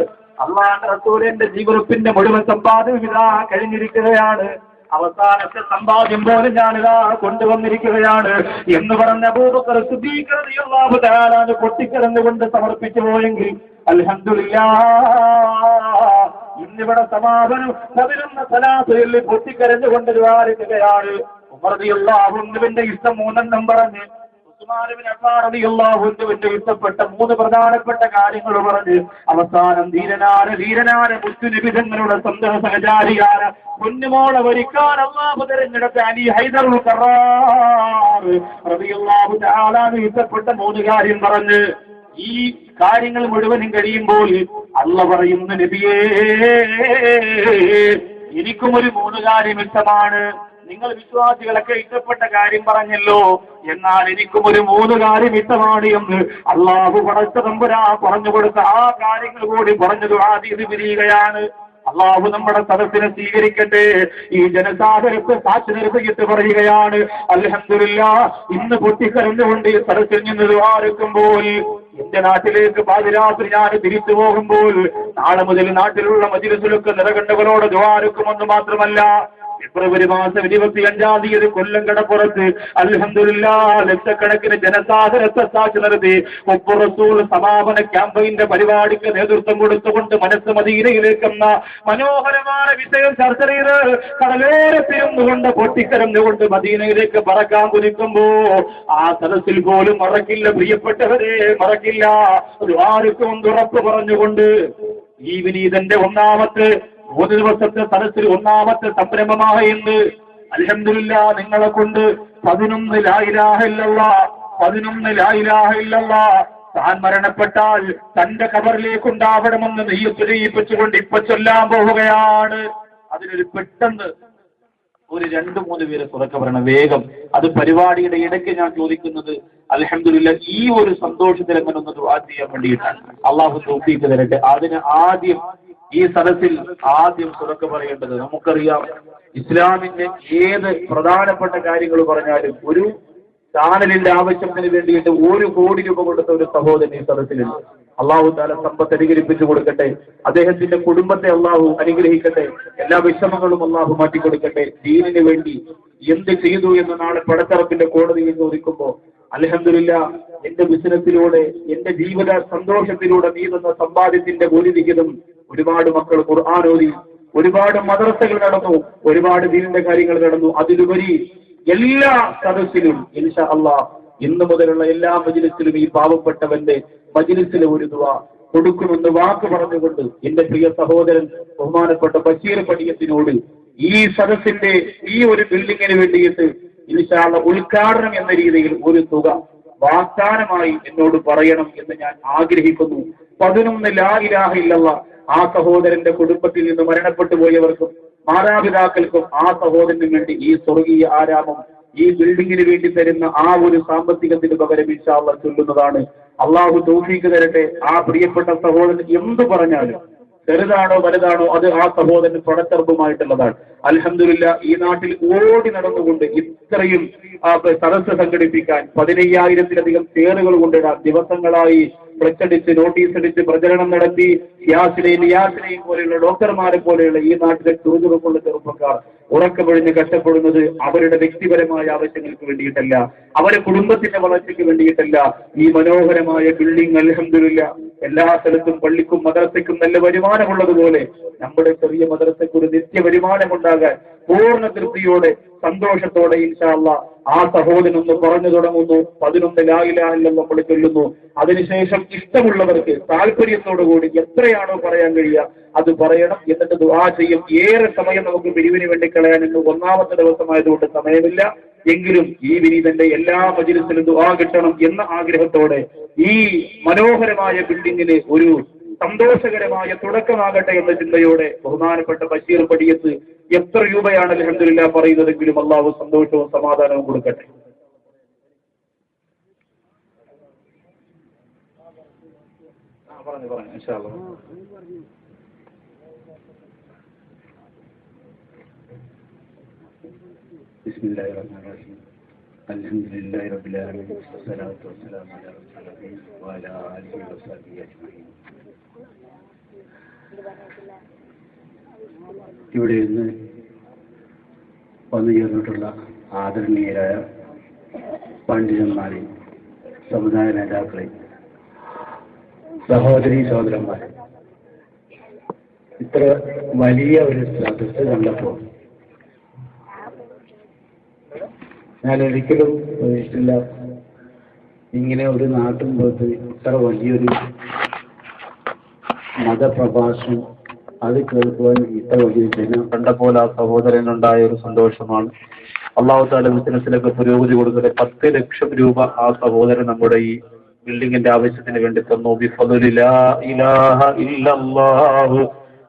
അല്ലാഹുവിന്റെ റസൂലിന്റെ ജീവിതത്തിന്റെ മുഴുവൻ സമ്പാദ്യം ഇതാ കഴിഞ്ഞിരിക്കുകയാണ്, അവസാനത്തെ സമ്പാദ്യം പോലെ ഞാനിതാ കൊണ്ടുവന്നിരിക്കുകയാണ് എന്ന് പറഞ്ഞ അബൂബക്കർ സിദ്ദീഖ് റളിയല്ലാഹു തആല പൊട്ടിക്കരന്നുകൊണ്ട് സമർപ്പിച്ചു പോയെങ്കിൽ അൽഹംദുലില്ലാഹ് ഇന്നിവിടെ സമാപനം 11 സലാത്തിൽ പൊട്ടിക്കരഞ്ഞുകൊണ്ട് ദ്വാരിക്കുകയാണ്. ഉമർ റളിയല്ലാഹു അൻഹുവിന്റെ ഇഷ്ടം 3 പറഞ്ഞ്, ഉസ്മാൻ ഇബ്നു അഫ്ഫാൻ റളിയല്ലാഹു അൻഹുവിന്റെ ഇഷ്ടപ്പെട്ട 3 പ്രധാനപ്പെട്ട കാര്യങ്ങൾ പറഞ്ഞ് അവസാനം ധീരനായ മുത്തുനബി തങ്ങളുടെ സ്വന്തം സഹചാരിയായ പൊന്നുമോളെ വരിക്കാൻ അല്ലാഹു തിരഞ്ഞെടുത്ത അലി ഹൈദറുൽ ഖറാർ റളിയല്ലാഹു തആല ഇഷ്ടപ്പെട്ട 3 കാര്യം പറഞ്ഞ് ഈ കാര്യങ്ങൾ മുഴുവനും കഴിയുമ്പോൾ അല്ലാഹു പറയുന്നു, നബിയേ എനിക്കും ഒരു 3 കാര്യം ഇഷ്ടമാണ്. നിങ്ങൾ വിശ്വാസികളൊക്കെ ഇഷ്ടപ്പെട്ട കാര്യം പറഞ്ഞല്ലോ, എന്നാൽ എനിക്കും ഒരു 3 കാര്യം ഇഷ്ടമാണ് എന്ന് അല്ലാഹു പടച്ച തമ്പുരാൻ പറഞ്ഞു കൊടുത്ത ആ കാര്യങ്ങൾ കൂടി പറഞ്ഞു ദുആ ചെയ്ത് പിരിയുകയാണ്. അല്ലാഹു നമ്മുടെ സദസ്സിനെ സ്വീകരിക്കട്ടെ. ഈ ജനസാഗരത്തെ സാക്ഷി നിർവഹിച്ച് പറയുകയാണ്, അൽഹംദുലില്ലാഹ് ഇന്ന് പൊട്ടിക്കരഞ്ഞുകൊണ്ട് ഈ സദസ്സിൽ നിന്ന് ദ്വാരക്കുമ്പോൾ, എന്റെ നാട്ടിലേക്ക് പാതിരാത്രി ഞാൻ തിരിച്ചു പോകുമ്പോൾ നാളെ മുതൽ നാട്ടിലുള്ള മജ്‌ലിസിലൊക്കെ നിറകണ്ടവരോട് ദ്വാരക്കുമെന്ന് മാത്രമല്ല, ഫെബ്രുവരി മാസം 25-ാം തീയതി കൊല്ലം കടപ്പുറത്ത് അൽഹംദുലില്ലാഹ് ലക്ഷക്കണക്കിന് ജനസാഗരത്തെ സാക്ഷി നിർത്തി ഹുബ്ബുർ റസൂൽ സമാപന ക്യാമ്പയിന്റെ പരിപാടിക്ക് നേതൃത്വം കൊടുത്തുകൊണ്ട് മനസ്സ് മദീനയിലേക്കെന്ന മനോഹരമായ വിഷയം ചർച്ച ചെയ്ത് കടലോരത്തിരുന്നുകൊണ്ട് പൊട്ടിക്കരഞ്ഞുകൊണ്ട് മദീനയിലേക്ക് പറക്കാൻ കുതിക്കുമ്പോ ആ സദസ്സിൽ പോലും മറക്കില്ല പ്രിയപ്പെട്ടവരെ, മറക്കില്ല. ആർക്കും ഉറപ്പ് പറഞ്ഞുകൊണ്ട് ഈ വിനീതന്റെ 3 ദിവസത്തെ സദസ്സിൽ 1ാമത്തെ സംരംഭമായെന്ന് അൽഹംദുലില്ലാഹ് നിങ്ങളെ കൊണ്ട് 11 ലാ ഇലാഹ ഇല്ലല്ലാഹ് താൻ മരണപ്പെട്ടാൽ തന്റെ ഖബറിലേക്ക് ഉണ്ടാവണമെന്ന് നെയ്യത്ത് ചെയ്യിപ്പിച്ചുകൊണ്ട് ഇപ്പൊ ചൊല്ലാൻ പോവുകയാണ്. അതിനൊരു പെട്ടെന്ന് ഒരു 2-3 പേര് തുറക്ക പറയണം വേഗം. അത് പരിപാടിയുടെ ഇടയ്ക്ക് ഞാൻ ചോദിക്കുന്നത് അൽഹംദുലില്ലാഹ് ഈ ഒരു സന്തോഷത്തിൽ എങ്ങനെ ഒന്ന് ദുആ ചെയ്യാൻ വേണ്ടിയിട്ടാണ്. അള്ളാഹു തൗഫീഖ് തരട്ടെ. അതിന് ഈ സദസ്സിൽ ആദ്യം തുറക്ക പറയേണ്ടത്, നമുക്കറിയാം ഇസ്ലാമിന്റെ ഏത് പ്രധാനപ്പെട്ട കാര്യങ്ങൾ പറഞ്ഞാലും ഒരു ചാനലിന്റെ ആവശ്യത്തിന് വേണ്ടിയിട്ട് 1 കോടി രൂപ കൊടുത്ത ഒരു സഹോദരൻ ഈ സദസ്സിലുണ്ട്. അള്ളാഹു താല സമ്പത്ത് അനുഗ്രഹിപ്പിച്ചു കൊടുക്കട്ടെ, അദ്ദേഹത്തിന്റെ കുടുംബത്തെ അള്ളാഹു അനുഗ്രഹിക്കട്ടെ, എല്ലാ വിഷമങ്ങളും അള്ളാഹു മാറ്റിക്കൊടുക്കട്ടെ. ദീനിന് വേണ്ടി എന്ത് ചെയ്തു എന്ന് നാളെ പടച്ചറപ്പിന്റെ കോടതിയിൽ ചോദിക്കുമ്പോ അൽഹംദുലില്ലാഹ് എന്റെ ബിസിനസ്സിലൂടെ എന്റെ ജീവിത സന്തോഷത്തിലൂടെ നീ തന്ന സമ്പാദ്യത്തിന്റെ ഒരു വിഹിതം ഒരുപാട് മക്കൾ ഖുർആൻ ഓതി ഒരുപാട് മദ്രസകൾ നടന്നു, ഒരുപാട് ദീനിന്റെ കാര്യങ്ങൾ നടന്നു. അതിലുപരി എല്ലാ സദസ്സിലും ഇൻഷാ അല്ലാഹ് ഇന്നു മുതലുള്ള എല്ലാ മജ്‌ലിസിലും ഈ പാവപ്പെട്ടവന്റെ മജ്‌ലിസിലെ ഒരു ദുആ കൊടുക്കുമെന്ന് വാക്ക് പറഞ്ഞുകൊണ്ട് എന്റെ പ്രിയ സഹോദരൻ ബഹുമാനപ്പെട്ട ബഷീർ പടിയത്തിനോട് ഈ സദസ്സിന്റെ ഈ ഒരു ബിൽഡിങ്ങിന് വേണ്ടിയിട്ട് ഇൻഷാ അല്ലാഹ് ഉദ്ഘാടനം എന്ന രീതിയിൽ ഒരു തുക വാഗ്ദാനമായി എന്നോട് പറയണം എന്ന് ഞാൻ ആഗ്രഹിക്കുന്നു. 11 ലാ ഇലാഹ ഇല്ലല്ലാഹ് ആ സഹോദരന്റെ കുടുംബത്തിൽ നിന്ന് മരണപ്പെട്ടു പോയവർക്കും മാതാപിതാക്കൾക്കും ആ സഹോദരനും വേണ്ടി ഈ സ്വർഗീയ ആരാമം ഈ ബിൽഡിങ്ങിന് വേണ്ടി തരുന്ന ആ ഒരു സാമ്പത്തികത്തിന് പകരം ഇൻഷാ അല്ലാഹ് ചൊല്ലുന്നതാണ്. അള്ളാഹു തൗഫീഖ് തരട്ടെ. ആ പ്രിയപ്പെട്ട സഹോദരൻ എന്തു പറഞ്ഞാലും ചെറുതാണോ വലുതാണോ അത് ആ സഹോദരന് പണത്തർഭമായിട്ടുള്ളതാണ്. അൽഹംദുലില്ലാഹ് ഈ നാട്ടിൽ ഓടി നടന്നുകൊണ്ട് ഇത്രയും സദസ്സ് സംഘടിപ്പിക്കാൻ 15,000-ലധികം ചേറുകൾ കൊണ്ടിടാൻ ദിവസങ്ങളായി പ്രച്ചടിച്ച് നോട്ടീസ് അടിച്ച് പ്രചരണം നടത്തി യാസിനെയും പോലെയുള്ള ഡോക്ടർമാരെ പോലെയുള്ള ഈ നാട്ടിലെ ചുറുചുറുക്കുള്ള ചെറുപ്പക്കാർ ഉറക്കമൊഴിഞ്ഞ് കഷ്ടപ്പെടുന്നത് അവരുടെ വ്യക്തിപരമായ ആവശ്യങ്ങൾക്ക് വേണ്ടിയിട്ടല്ല, അവരുടെ കുടുംബത്തിന്റെ വളർച്ചയ്ക്ക് വേണ്ടിയിട്ടല്ല. ഈ മനോഹരമായ ബിൽഡിംഗ് അൽഹംദുലില്ലാഹ് എല്ലാ സ്ഥലത്തും പള്ളിക്കും മദ്രസയ്ക്കും നല്ല വരുമാനമുള്ളതുപോലെ നമ്മുടെ ചെറിയ മദ്രസയ്ക്ക് ഒരു നിത്യ വരുമാനമുണ്ടാകാൻ പൂർണ്ണ തൃപ്തിയോടെ സന്തോഷത്തോടെ ഇൻഷാ അല്ലാഹ് ആ സഹോദരൻ ഒന്ന് പറഞ്ഞു തുടങ്ങുന്നു. 11 ലാ ഇലാഹ ഇല്ലല്ലാഹ് നമ്മൾ ചൊല്ലുന്നു. അതിനുശേഷം ഇഷ്ടമുള്ളവർക്ക് താല്പര്യത്തോടുകൂടി എത്രയാണോ പറയാൻ കഴിയുക അത് പറയണം. എന്നിട്ട് ദുആ ചെയ്യും. ഏറെ സമയം നമുക്ക് പിരിവിന് വേണ്ടി കളയാൻ ഇന്ന് 1ാമത്തെ ദിവസമായതുകൊണ്ട് സമയമില്ല. എങ്കിലും ഈ വിനീതന്റെ എല്ലാ മജ്‌ലിസിലും ദുആ കിട്ടണം എന്ന ആഗ്രഹത്തോടെ ഈ മനോഹരമായ ബിൽഡിങ്ങിന് ഒരു സന്തോഷകരമായ തുടക്കമാകട്ടെ എന്ന ചിന്തയോടെ ബഹുമാനപ്പെട്ട ബഷീർ പടിയത്ത് എത്ര രൂപയാണ് അൽഹംദുലില്ലാഹ് പറയുന്നതെങ്കിലും അള്ളാഹു സന്തോഷവും സമാധാനവും കൊടുക്കട്ടെ. പറഞ്ഞു ഇൻഷാ അല്ലാഹ്. ബിസ്മില്ലാഹിർ റഹ്മാനിർ റഹീം. അൽഹംദുലില്ലാഹി റബ്ബിൽ ആലമീൻ വസ്സലാത്തു വസ്സലാമു അലാ റസൂലില്ലാഹി വഅലാ ആലിഹി വസഹ്ബിഹി അജ്മഈൻ. ഇവിടെ ഇന്ന് വന്നു ചേർന്നിട്ടുള്ള ആദരണീയരായ പണ്ഡിതന്മാരെ, സമുദായ നേതാക്കളെ, സഹോദരീ സഹോദരന്മാരെ, ഇത്ര വലിയ ഒരു സദസ്സ് കണ്ടപ്പോൾ ഞാൻ ഒരിക്കലും പ്രതീക്ഷിച്ചില്ല ഇങ്ങനെ ഒരു നാട്ടിൻ പുറത്ത് ഇത്ര വലിയൊരു മതപ്രഭാഷണം അത് കേൾക്കുവാൻ ഇത്ര വലിയ ജനം കണ്ടപ്പോൾ ആ സഹോദരനുണ്ടായ ഒരു സന്തോഷമാണ്. അല്ലാഹു തആല ബിസിനസ്സിലൊക്കെ പുരോഗതി കൊടുക്കട്ടെ. 10 ലക്ഷം രൂപ ആ സഹോദരൻ നമ്മുടെ ഈ ബിൽഡിങ്ങിന്റെ ആവശ്യത്തിന് വേണ്ടി തന്നു. ബിഫദ്ലി ലാ ഇലാഹ ഇല്ലല്ലാഹു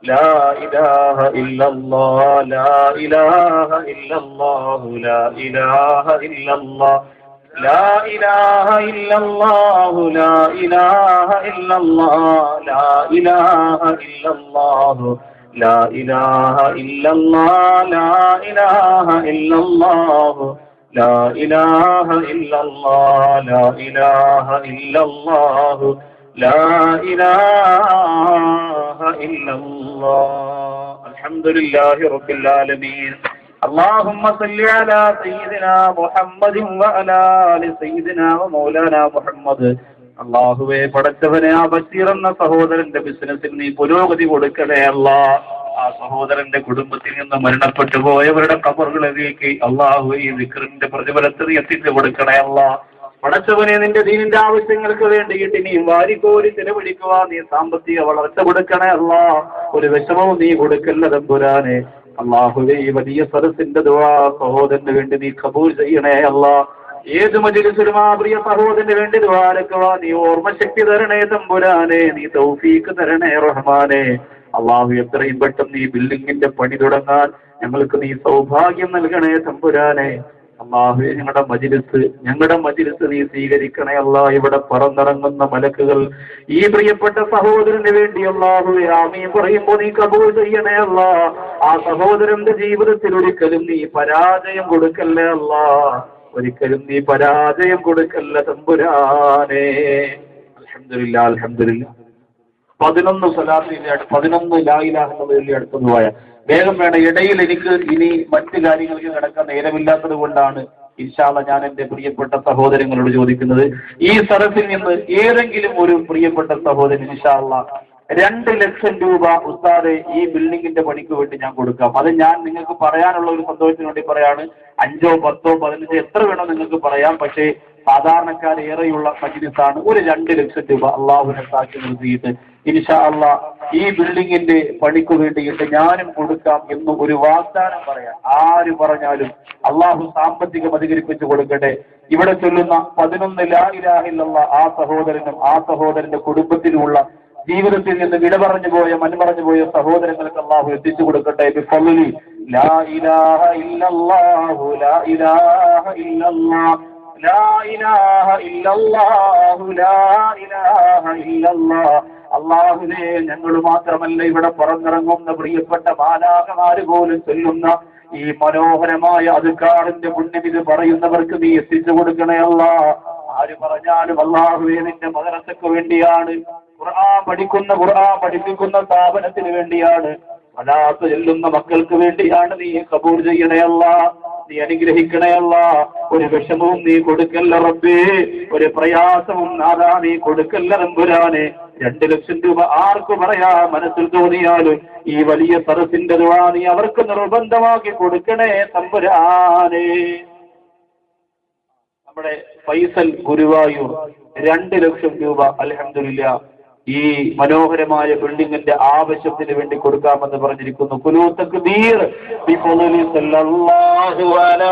ലാ ഇലാഹ ഇല്ലല്ലാഹ് ലാ ഇലാഹ ഇല്ലല്ലാഹു ലാ ഇലാഹ ഇല്ലല്ലാഹ് ലാ ഇലാഹ ഇല്ലല്ലാഹു ലാ ഇലാഹ ഇല്ലല്ലാഹ് ലാ ഇലാഹ ഇല്ലല്ലാഹു ലാ ഇലാഹ ഇല്ലല്ലാഹ് ലാ ഇലാഹ ഇല്ലല്ലാഹു ലാ ഇലാഹ ഇല്ലല്ലാഹ് ലാ ഇലാഹ ഇല്ലല്ലാഹു ലാ ഇലാഹ ഇല്ലല്ലാഹ്. അൽഹംദുലില്ലാഹി റബ്ബിൽ ആലമീൻ. اللهم صل على سيدنا محمد وعلى آل سيدنا ومولانا محمد. അല്ലാഹുവേ പടച്ചവനെ, ആ ബഷീർ എന്ന സഹോദരന്റെ ബിസിനസ്സിൽ നീ പുരോഗതി കൊടുക്കണേ അല്ലാഹ്. ആ സഹോദരന്റെ കുടുംബത്തിൽ നിന്ന് മരണപ്പെട്ടു പോയവരുടെ ഖബറുകളിലേക്ക് അല്ലാഹുവേ ഈ ദിക്റിന്റെ പ്രതിഫലത്തെ നീ എത്തിച്ചു കൊടുക്കണേ അല്ലാഹ്. പടച്ചവനെ, നിന്റെ ദീനിന്റെ ആവശ്യങ്ങൾക്ക് വേണ്ടിയിട്ട് നീ വാരിക്കോരി ചെലവഴിക്കുവാൻ നീ സാമ്പത്തിക വളർച്ച കൊടുക്കണേ അല്ലാഹ്. ഒരു വിഷമവും നീ കൊടുക്കല്ല തമ്പുരാനെ. അല്ലാഹുവേ, ഈ വലിയ സദസ്സിന്റെ ദുആ സഹോദരന് വേണ്ടി നീ ഖബൂൽ ചെയ്യണേ അല്ലാഹ്. ഏത് മജ്‌ലിസിലും ആ പ്രിയ സഹോദരന് വേണ്ടി ദുആരക്കുവാൻ നീ ഓർമ്മശക്തി തരണേ തമ്പുരാനെ. നീ തൗഫീഖ് തരണേ റഹ്മാനെ. അല്ലാഹു, എത്രയും പെട്ടെന്ന് ഈ ബിൽഡിങ്ങിന്റെ പണി തുടങ്ങാൻ ഞങ്ങൾക്ക് നീ സൗഭാഗ്യം നൽകണേ തമ്പുരാനെ. അല്ലാഹുവേ, ഞങ്ങളുടെ മജ്‌ലിസ് നീ സ്വീകരിക്കണേ അല്ലാഹ്. ഇവിടെ പറന്നിറങ്ങുന്ന മലക്കുകൾ ഈ പ്രിയപ്പെട്ട സഹോദരന് വേണ്ടി അല്ലാഹുവേ ആമീൻ പറയുമ്പോൾ നീ കബൂൽ ചെയ്യണേ അല്ലാഹ്. ആ സഹോദരന്റെ ജീവിതത്തിൽ ഒരിക്കലും നീ പരാജയം കൊടുക്കല്ലേ അല്ലാഹ്. ഒരിക്കലും നീ പരാജയം കൊടുക്കല്ല തമ്പുരാനെ. അൽഹംദുലില്ലാഹ് അൽഹംദുലില്ലാഹ്. 11 സ്വലാത്തിന്റെ 11 ലാ ഇലാഹ ഇല്ലല്ലാഹ് അടുത്തത് പോയ വേഗം വേണം. ഇടയിൽ എനിക്ക് ഇനി മറ്റു കാര്യങ്ങൾക്ക് കിടക്കാൻ നേരമില്ലാത്തത് കൊണ്ടാണ് ഇൻഷാ അല്ലാഹ് ഞാൻ എന്റെ പ്രിയപ്പെട്ട സഹോദരങ്ങളോട് ചോദിക്കുന്നത്, ഈ സദസ്സിൽ നിന്ന് ഏതെങ്കിലും ഒരു പ്രിയപ്പെട്ട സഹോദരൻ ഇൻഷാ അല്ലാഹ് 2 ലക്ഷം രൂപ ഉസ്താദെ ഈ ബിൽഡിങ്ങിന്റെ പണിക്ക് വേണ്ടി ഞാൻ കൊടുക്കാം. അത് ഞാൻ നിങ്ങൾക്ക് പറയാനുള്ള ഒരു സന്തോഷത്തിന് വേണ്ടി പറയാണ്. 5, 10, 15 എത്ര വേണോ നിങ്ങൾക്ക് പറയാം. പക്ഷേ സാധാരണക്കാർ ഏറെയുള്ള മജ്‌ലിസാണ്. ഒരു 2 ലക്ഷം രൂപ അള്ളാഹുവിനെ സാക്ഷി നിർത്തിയിട്ട് ഇൻഷാ അള്ളാ ഈ ബിൽഡിങ്ങിന്റെ പണിക്ക് വേണ്ടിയിട്ട് ഞാനും കൊടുക്കാം എന്ന് ഒരു വാഗ്ദാനം പറയാം. ആര് പറഞ്ഞാലും അള്ളാഹു സാമ്പത്തികം അധികരിപ്പിച്ചു കൊടുക്കട്ടെ. ഇവിടെ ചൊല്ലുന്ന 11 ലാ ഇലാഹ ഇല്ലല്ലാഹ് ആ സഹോദരനും ആ സഹോദരന്റെ കുടുംബത്തിലുമുള്ള ജീവിതത്തിൽ നിന്ന് വിട പറഞ്ഞു പോയ മൺമറഞ്ഞു പോയ സഹോദരങ്ങൾക്ക് അള്ളാഹു എത്തിച്ചു കൊടുക്കട്ടെ. ബിഫളി ലാ ഇലാഹ ഇല്ലല്ലാഹു ലാ ഇലാഹ ഇല്ലല്ലാഹ് ലാ ഇലാഹ ഇല്ലല്ലാഹു ലാ ഇലാഹ ഇല്ലല്ലാഹ്. അള്ളാഹുവേ, ഞങ്ങൾ മാത്രമല്ല ഇവിടെ പുറത്തിറങ്ങുന്ന പ്രിയപ്പെട്ട മാലാഖമാര് പോലും ചൊല്ലുന്ന ഈ മനോഹരമായ അദ്കാറിന്റെ പുണ്യം ഇത് പറയുന്നവർക്ക് നീ എത്തിച്ചു കൊടുക്കണേ അല്ലാഹ്. ആര് പറഞ്ഞാലും അള്ളാഹുവേ നിന്റെ മദ്രസയ്ക്ക് വേണ്ടിയാണ്, ഖുർആൻ പഠിപ്പിക്കുന്ന സ്ഥാപനത്തിന് വേണ്ടിയാണ്, സ്വലാത്ത് ചൊല്ലുന്ന മക്കൾക്ക് വേണ്ടിയാണ്. നീ കബൂൽ ചെയ്യണേ അല്ലാഹ്, നീ അനുഗ്രഹിക്കണേ അല്ലാഹ്. ഒരു വിഷമവും നീ കൊടുക്കല്ല റബ്ബേ, ഒരു പ്രയാസവും നാദാ നീ കൊടുക്കല്ല റബ്ബുരാനെ. 2 ലക്ഷം രൂപ ആർക്ക് പറയാ മനസ്സിൽ തോന്നിയാലും ഈ വലിയ സദസ്സിന്റെ ദുആ നീ അവർക്ക് നിർബന്ധമാക്കി കൊടുക്കണേ തമ്പുരാനെ. നമ്മുടെ ഫൈസൽ ഗുരുവായൂർ 2 ലക്ഷം രൂപ അൽഹംദുലില്ലാ ഈ മനോഹരമായ ബിൽഡിങ്ങിന്റെ ആവശ്യത്തിന് വേണ്ടി കൊടുക്കാമെന്ന് പറഞ്ഞിരിക്കുന്നു. കുലൂ തക്ബീർ ബിഫളി സല്ലല്ലാഹു അലാ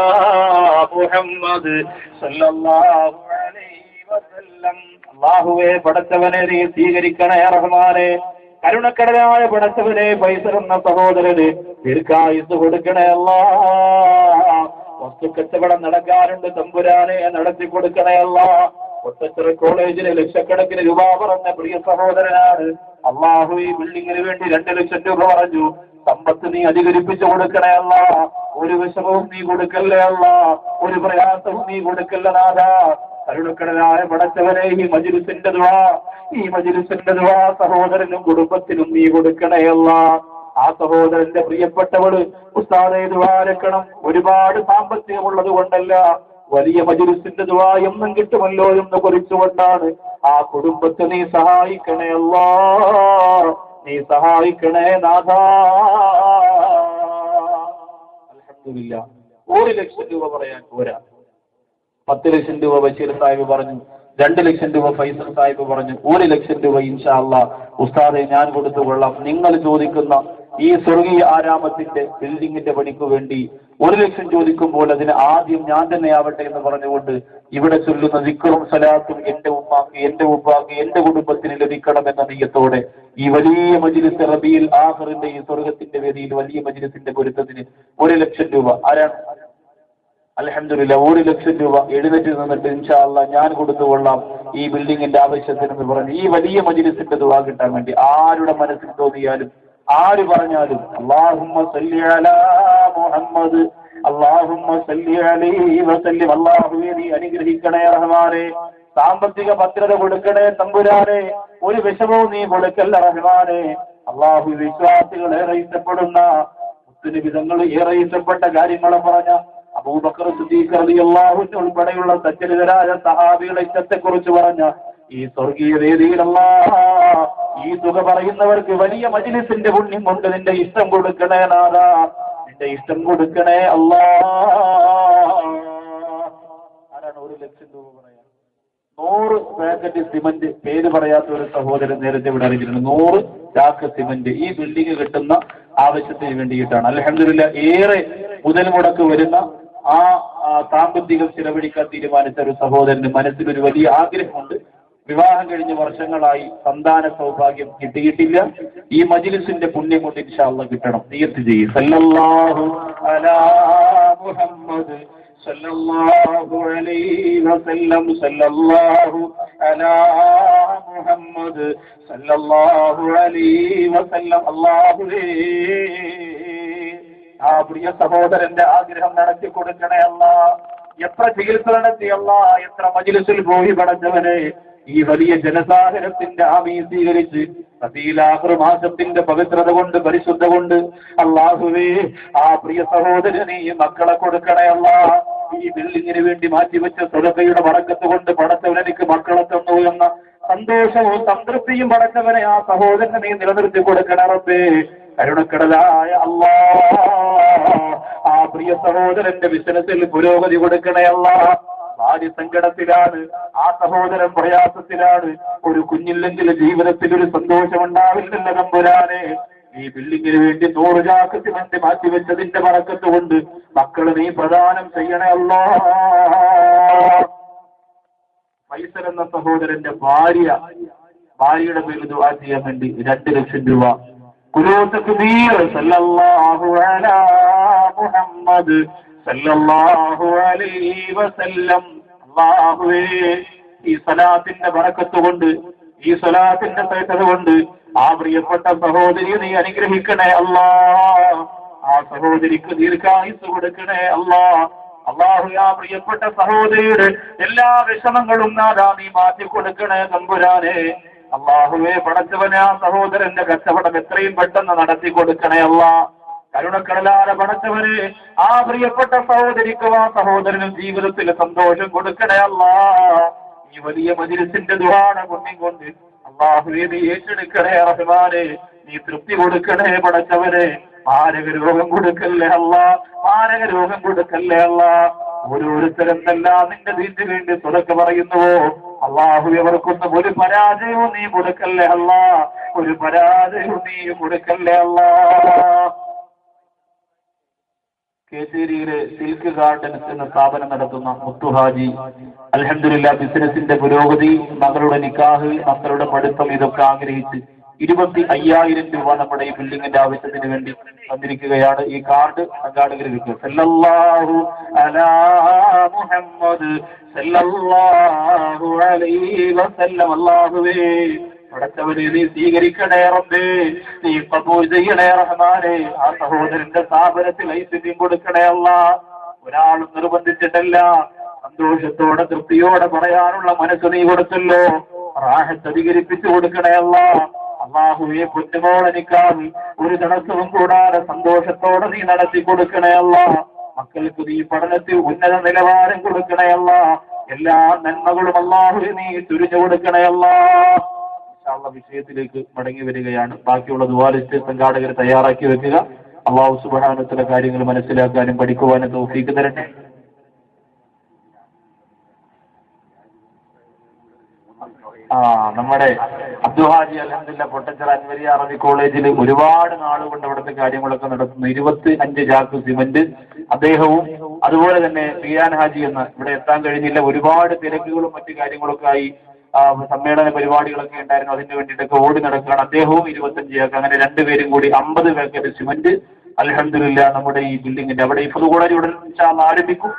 മുഹമ്മദ് സല്ലല്ലാഹു അലൈഹി വസല്ലം. അല്ലാഹുവേ, പടച്ചവനെ നീ സ്വീകരിക്കണേ റഹ്മാനെ. കരുണക്കടലായ പടച്ചവനെ, ഫൈസൽ എന്ന സഹോദരന് ദീർഘായുസ്സ് കൊടുക്കണേ അല്ലാഹ്. വസ്തുക്കച്ചവടം നടക്കാറുണ്ട് തമ്പുരാനെ, നടത്തി കൊടുക്കണേ അല്ലാഹ്. ഒറ്റച്ചിറ കോളേജിന് ലക്ഷക്കണക്കിന് രൂപ പറഞ്ഞ പ്രിയ സഹോദരനാണ്. അള്ളാഹു ഈ ബിൽഡിങ്ങിന് വേണ്ടി 2 ലക്ഷം രൂപ പറഞ്ഞു. സമ്പത്ത് നീ അധികരിപ്പിച്ചു കൊടുക്കണേ അല്ലാഹ്. ഒരു വിഷമവും നീ കൊടുക്കല്ലേ അല്ലാഹ്, ഒരു പ്രയാസവും നീ കൊടുക്കല്ല നാഥാ. കരുണക്കടലായ പടച്ചവനെ, ഈ മജ്‌ലിസിന്റെ ദുആ സഹോദരനും കുടുംബത്തിനും നീ കൊടുക്കണേ അല്ലാഹ്. ആ സഹോദരന്റെ പ്രിയപ്പെട്ടവള് ഉസ്താദേ ദുആരക്കണം. ഒരുപാട് സാമ്പത്തികമുള്ളത് കൊണ്ടല്ല, വലിയ മജ്‌ലിസിന്റെ ദുആ എന്നും കിട്ടുമല്ലോ എന്ന് കുറിച്ചുകൊണ്ടാണ്. ആ കുടുംബത്തെ നീ സഹായിക്കണേ അല്ലാഹ്, നീ സഹായിക്കണേ നാഥാ. അൽഹംദുലില്ലാ. 1 ലക്ഷം രൂപ പറയാൻ പോരാ. 10 ലക്ഷം രൂപ ബഷീർ സാഹിബ് പറഞ്ഞു, 2 ലക്ഷം രൂപ ഫൈസൽ സാഹിബ് പറഞ്ഞു. 1 ലക്ഷം രൂപ ഇൻഷാ അല്ലാഹ് ഉസ്താദെ ഞാൻ കൊടുത്തുകൊള്ളാം. നിങ്ങൾ ചോദിക്കുന്ന ഈ സ്വർഗീയ ആരാമത്തിന്റെ ബിൽഡിങ്ങിന്റെ പണിക്ക് വേണ്ടി 1 ലക്ഷം ചോദിക്കുമ്പോൾ അതിന് ആദ്യം ഞാൻ തന്നെയാവട്ടെ എന്ന് പറഞ്ഞുകൊണ്ട് ഇവിടെ ചൊല്ലുന്ന ദിക്റും സലാത്തും എന്റെ ഉമ്മാക്ക്, എന്റെ ഉപ്പാക്ക്, എന്റെ കുടുംബത്തിന് ലഭിക്കണം എന്ന നിയ്യത്തോടെ ഈ വലിയ മജ്‌ലിസ് റബീഉൽ ആഖിറിന്റെ ഈ സ്വർഗത്തിന്റെ വേദിയിൽ വലിയ മജ്‌ലിസിന്റെ പൊരുത്തത്തിന് 1 ലക്ഷം രൂപ ആരാണ്? അൽഹംദുലില്ലാ. 1 ലക്ഷം രൂപ എഴുന്നേറ്റ് നിന്നിട്ട് ഇൻഷാ അല്ലാഹ് ഞാൻ കൊടുത്തുകൊള്ളാം ഈ ബിൽഡിങ്ങിന്റെ ആവശ്യത്തിനെന്ന് പറഞ്ഞ് ഈ വലിയ മജ്‌ലിസിന്റെ ദുആ കിട്ടാൻ വേണ്ടി ആരുടെ മനസ്സിൽ തോന്നിയാലും ആര് പറഞ്ഞാലും അല്ലാഹുമ്മ സല്ലി അലാ മുഹമ്മദ് അല്ലാഹുമ്മ സല്ലി അലൈഹി വസല്ലം. അല്ലാഹുവേ നീ അനുഗ്രഹിക്കണേ റഹ്മാനേ. സാമ്പത്തിക ഭദ്രത കൊടുക്കണേ തമ്പുരാനെ. ഒരു വിഷമവും നീ കൊടുക്കല്ല റഹ്മാനേ. അല്ലാഹു വിശ്വാസികൾ ഏറെ ഇഷ്ടപ്പെടുന്ന മുത്തുനിബിതങ്ങൾ ഏറെ ഇഷ്ടപ്പെട്ട കാര്യങ്ങളും പറഞ്ഞ അബൂബക്കർ സിദ്ദീഖ് റളിയല്ലാഹു അൻഹു ഉൾപ്പെടെയുള്ള സച്ചരിതരായ സഹാബികളെ ഇഷ്ടത്തെക്കുറിച്ച് പറഞ്ഞ ഈ സ്വർഗീയ വേദിയിൽ അല്ലാഹ് ഈ തുക പറയുന്നവർക്ക് വലിയ മജ്‌ലിസിന്റെ പുണ്യം കൊണ്ട് നിന്റെ ഇഷ്ടം കൊടുക്കണേ നാഥാ, നിന്റെ ഇഷ്ടം കൊടുക്കണേ അല്ലാഹ്. ആരാണ് 1 ലക്ഷം രൂപ പറയാ? 100 പാക്കറ്റ് സിമന്റ്, പേര് പറയാത്ത ഒരു സഹോദരൻ നേരത്തെ ഇവിടെ അറിയിച്ചിട്ടുണ്ട്. 100 ചാക്ക് സിമന്റ് ഈ ബിൽഡിംഗ് കിട്ടുന്ന ആവശ്യത്തിന് വേണ്ടിയിട്ടാണ്. അൽഹംദുലില്ലാ. ഏറെ മുതൽ മുടക്ക് വരുന്ന ആ സാമ്പത്തികം ചിലവഴിക്കാൻ തീരുമാനിച്ച ഒരു സഹോദരന് മനസ്സിലൊരു വലിയ ആഗ്രഹമുണ്ട്. വിവാഹം കഴിഞ്ഞ് വർഷങ്ങളായി സന്താന സൗഭാഗ്യം കിട്ടിയിട്ടില്ല. ഈ മജ്‌ലിസിന്റെ പുണ്യം കൊണ്ട് ഇൻഷാ അല്ലാഹ് കിട്ടണം. നിയ്യത്ത് ചെയ്യും. സല്ലല്ലാഹു അലാ മുഹമ്മദ് സല്ലല്ലാഹു അലൈഹി വസല്ലം സല്ലല്ലാഹു അലാ മുഹമ്മദ് സല്ലല്ലാഹു അലൈഹി വസല്ലം. അല്ലാഹുവേ, ആ പ്രിയ സഹോദരന്റെ ആഗ്രഹം നടത്തി കൊടുക്കണേ അല്ലാഹ്. എത്ര ചികിത്സ നടത്തി അല്ലാഹ്, എത്ര മജ്‌ലിസിൽ പോയി പടച്ചവനെ. ഈ വലിയ ജനസാഗരത്തിന്റെ ആമീ സ്വീകരിച്ച് റബീഉൽ ആഖിർ മാസത്തിന്റെ പവിത്രത കൊണ്ട് പരിശുദ്ധ കൊണ്ട് അല്ലാഹുവേ ആ പ്രിയ സഹോദരനെ മക്കളെ കൊടുക്കണേ അല്ലാഹ്. ഈ ബിൽഡിങ്ങിന് വേണ്ടി മാറ്റിവെച്ച സ്വതക്കയുടെ ബറക്കത്ത് കൊണ്ട് പടച്ചവൻ എനിക്ക് മക്കളെ തന്നു എന്ന സന്തോഷവും സംതൃപ്തിയും പടച്ചവനെ ആ സഹോദരനെ നീ നിലനിർത്തി കൊടുക്കണ റബ്ബേ. കരുണക്കടലായ അല്ലാഹ്, ആ പ്രിയ സഹോദരന്റെ ബിസിനസ്സിൽ പുരോഗതി കൊടുക്കണേ അല്ലാഹ്. ഭാര്യ സങ്കടത്തിലാണ്, ആ സഹോദരൻ പ്രയാസത്തിലാണ്, ഒരു കുഞ്ഞില്ലെങ്കിൽ ജീവിതത്തിൽ ഒരു സന്തോഷം ഉണ്ടാവില്ലല്ലോ തമ്പുരാനെ. ഈ ബിൽഡിങ്ങിന് വേണ്ടി 100 ചാക്ക് സിമന്റ് മാറ്റിവെച്ചതിന്റെ ബറക്കത്ത് കൊണ്ട് മക്കള് നീ പ്രദാനം ചെയ്യണേ അല്ലാഹ്. ഫൈസൽ എന്ന സഹോദരന്റെ ഭാര്യയുടെ പേരിൽ ദുആ ചെയ്യാൻ വേണ്ടി 2 ലക്ഷം രൂപ. സല്ലല്ലാഹു അലാ മുഹമ്മദ് സല്ലല്ലാഹു അലൈഹി വസല്ലം. അല്ലാഹുവേ, ഈ സലാത്തിന്റെ ബറക്കത്ത് കൊണ്ട്, ഈ സലാത്തിന്റെ സൈതത കൊണ്ട് ആ പ്രിയപ്പെട്ട സഹോദരിയെ നീ അനുഗ്രഹിക്കണേ അല്ലാഹ്. ആ സഹോദരിക്ക് ദീർഘായുസ് കൊടുക്കണേ അല്ലാഹ്. അല്ലാഹു, ആ പ്രിയപ്പെട്ട സഹോദരിയുടെ എല്ലാ വിഷമങ്ങളും നാദാ നീ മാറ്റി കൊടുക്കണേ തമ്പുരാനെ. അല്ലാഹുവേ, പടച്ചവനെ, ആ സഹോദരന്റെ കച്ചവടം എത്രയും പെട്ടെന്ന് നടത്തി കൊടുക്കണേ അല്ലാഹ്. കരുണക്കടലാല പടച്ചവനെ, ആ പ്രിയപ്പെട്ട സഹോദരിക്കും ആ സഹോദരനും ജീവിതത്തിൽ സന്തോഷം കൊടുക്കണേ അല്ലാഹ്. ഈ വലിയ മജ്‌ലിസിന്റെ ദുആന കൊണ്ട് അല്ലാഹുവേ നീ ഏറ്റെടുക്കണേ റഹ്മാനെ. നീ തൃപ്തി കൊടുക്കണേ പടച്ചവനെ. മാരക രോഗം കൊടുക്കല്ലേ അല്ലാഹ്, മാരക രോഗം കൊടുക്കല്ലേ അല്ലാഹ്. ഓരോരുത്തരും എല്ലാം നിന്റെ ദീനിന് വേണ്ടി സ്വതക്ക പറയുന്നുവോ അല്ലാഹു, അവർക്കൊന്നും ഒരു പരാജയവും നീ കൊടുക്കല്ലേ അല്ലാഹ്, ഒരു പരാജയവും നീ കൊടുക്കല്ലേ അല്ലാഹ്. കേച്ചേരിയിലെ സിൽക്ക് ഗാർഡൻസ് എന്ന സ്ഥാപനം നടത്തുന്ന മുത്തുഹാജി അൽഹംദുലില്ലാ ബിസിനസിന്റെ പുരോഗതി, മകളുടെ നിക്കാഹ്, മക്കളുടെ പഠിത്തം ഇതൊക്കെ ആഗ്രഹിച്ച് 25,000 രൂപ നമ്മുടെ ഈ ബിൽഡിങ്ങിന്റെ ആവശ്യത്തിന് വേണ്ടി തന്നിരിക്കുകയാണ്. ഈ കാർഡ് സംഘാടകർ കിട്ടും. സല്ലല്ലാഹു അലാ മുഹമ്മദ് സല്ലല്ലാഹു അലൈഹി വസല്ലം. അല്ലാഹുവേ, പടച്ചവനെ നീ സ്വീകരിക്കണേ റബ്ബേ, നീ ഖബൂൽ ചെയ്യണേ റഹ്മാനെ. ആ സഹോദരന്റെ സ്ഥാപനത്തിൽ ഐശ്വര്യം കൊടുക്കണേ അല്ലാഹ്. ഒരാളും നിർബന്ധിച്ചിട്ടല്ല, സന്തോഷത്തോടെ തൃപ്തിയോടെ പറയാനുള്ള മനസ്സ് നീ കൊടുത്തല്ലോ. റാഹത്ത് അധികരിപ്പിച്ചു കൊടുക്കണേ അല്ലാഹ്. അല്ലാഹുവേ, പൊന്നുമോളെ നിക്കാഹ് ഒരു തടസ്സവും കൂടാതെ സന്തോഷത്തോടെ നീ നടത്തി കൊടുക്കണേ അല്ലാഹ്. മക്കൾക്ക് നീ പഠനത്തിൽ ഉന്നത നിലവാരം കൊടുക്കണേ അല്ലാഹ്. എല്ലാ നന്മകളും അല്ലാഹുവേ നീ ചുരിഞ്ഞു കൊടുക്കണേ അല്ലാഹ്. വിഷയത്തിലേക്ക് മടങ്ങി വരികയാണ്. ബാക്കിയുള്ള ദുആ ലിസ്റ്റ് സംഘാടകർ തയ്യാറാക്കി വെക്കുക. അല്ലാഹു സുബ്ഹാനഹു വ തആല കാര്യങ്ങൾ മനസ്സിലാക്കാനും പഠിക്കുവാനും തൗഫീഖ് തരട്ടെ. നമ്മുടെ അബ്ദുഹാജി അൽഹംദുലില്ലാ പൊട്ടച്ചിറ അൻവരിയ അറബി കോളേജിൽ ഒരുപാട് നാളുകൊണ്ട് അവിടുത്തെ കാര്യങ്ങളൊക്കെ നടത്തുന്നു. 25 ചാക്ക് സിമന്റ് അദ്ദേഹവും അതുപോലെ തന്നെ പിയാൻ ഹാജി എന്ന ഇവിടെ എത്താൻ കഴിഞ്ഞില്ല, ഒരുപാട് തിരക്കുകളും മറ്റു കാര്യങ്ങളൊക്കെ ആയി സമ്മേളന പരിപാടികളൊക്കെ ഉണ്ടായിരുന്നു, അതിന് വേണ്ടിയിട്ടൊക്കെ ഓടി നടക്കുകയാണ്. അദ്ദേഹവും 25 ചാക്ക്, അങ്ങനെ 2 പേരും കൂടി 50 പാക്കറ്റ് സിമന്റ് അൽഹംദുലില്ലാ നമ്മുടെ ഈ ബിൽഡിങ്ങിന്റെ അവിടെ ഈ കോളേജ് ഉടൻ ആരംഭിക്കും.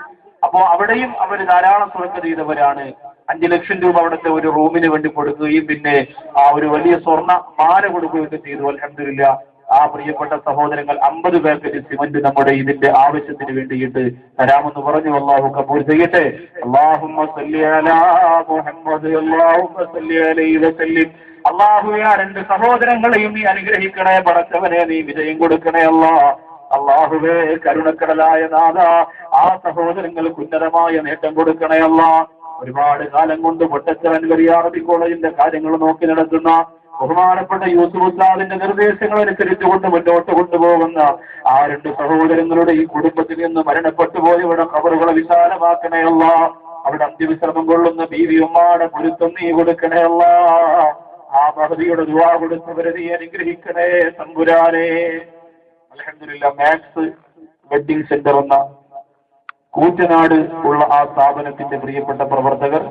അപ്പോ അവിടെയും അവർ ധാരാളം തുറക്ക ചെയ്തവരാണ്. 5 ലക്ഷം രൂപ അവിടുത്തെ ഒരു റൂമിന് വേണ്ടി കൊടുക്കുകയും പിന്നെ ആ ഒരു വലിയ സ്വർണ്ണ മാല കൊടുക്കുകയൊക്കെ ചെയ്തു. അൽഹംദുലില്ലാ, ആ പ്രിയപ്പെട്ട സഹോദരങ്ങൾ 50 പാക്കറ്റ് സിമന്റ് നമ്മുടെ ഇതിന്റെ ആവശ്യത്തിന് വേണ്ടിയിട്ട് തരാമെന്ന് പറഞ്ഞു. അല്ലാഹു കബൂൽ ചെയ്യട്ടെ. അല്ലാഹുമ്മ സല്ലി അലാ മുഹമ്മദ് അല്ലാഹുമ്മ സല്ലി അലൈഹി വസല്ലം. അല്ലാഹുവേ, 2 സഹോദരങ്ങളെയും നീ അനുഗ്രഹിക്കണേ പടച്ചവനെ, നീ വിജയം കൊടുക്കണേ അല്ലാഹ്. അല്ലാഹുവേ, കരുണക്കടലായ നാഥ, ആ സഹോദരങ്ങൾക്ക് ഉന്നതമായ നേട്ടം കൊടുക്കണേ അല്ലാഹ്. ഒരുപാട് കാലം കൊണ്ട് പൊട്ടച്ചിറ അൻവരിയ അറബി കോളേജിന്റെ കാര്യങ്ങൾ നോക്കി നടത്തുന്ന ബഹുമാനപ്പെട്ട യൂസുഫ് ഉസ്താദിന്റെ നിർദ്ദേശങ്ങൾ അനുസരിച്ചുകൊണ്ട് മുന്നോട്ട് കൊണ്ടുപോകുന്ന ആ 2 സഹോദരങ്ങളുടെ ഈ കുടുംബത്തിൽ നിന്ന് മരണപ്പെട്ടു പോയവിടെ ഖബറുകളെ വിശാലമാക്കണേ അല്ലാഹ്. അവിടെ അന്ത്യവിശ്രമം കൊള്ളുന്ന ബീവി ഉമ്മാടെ പൊരുത്തം നീ കൊടുക്കണേ അല്ലാഹ്. ആ മഹദിയുടെ ദുആ കൊടുത്തവരെ നീ അനുഗ്രഹിക്കണേ തമ്പുരാനെ. അൽഹംദുലില്ലാ, മാക്സ് വെഡിങ് സെന്റർ എന്ന കൂറ്റനാട് ഉള്ള ആ സ്ഥാപനത്തിന്റെ പ്രിയപ്പെട്ട പ്രവർത്തകർ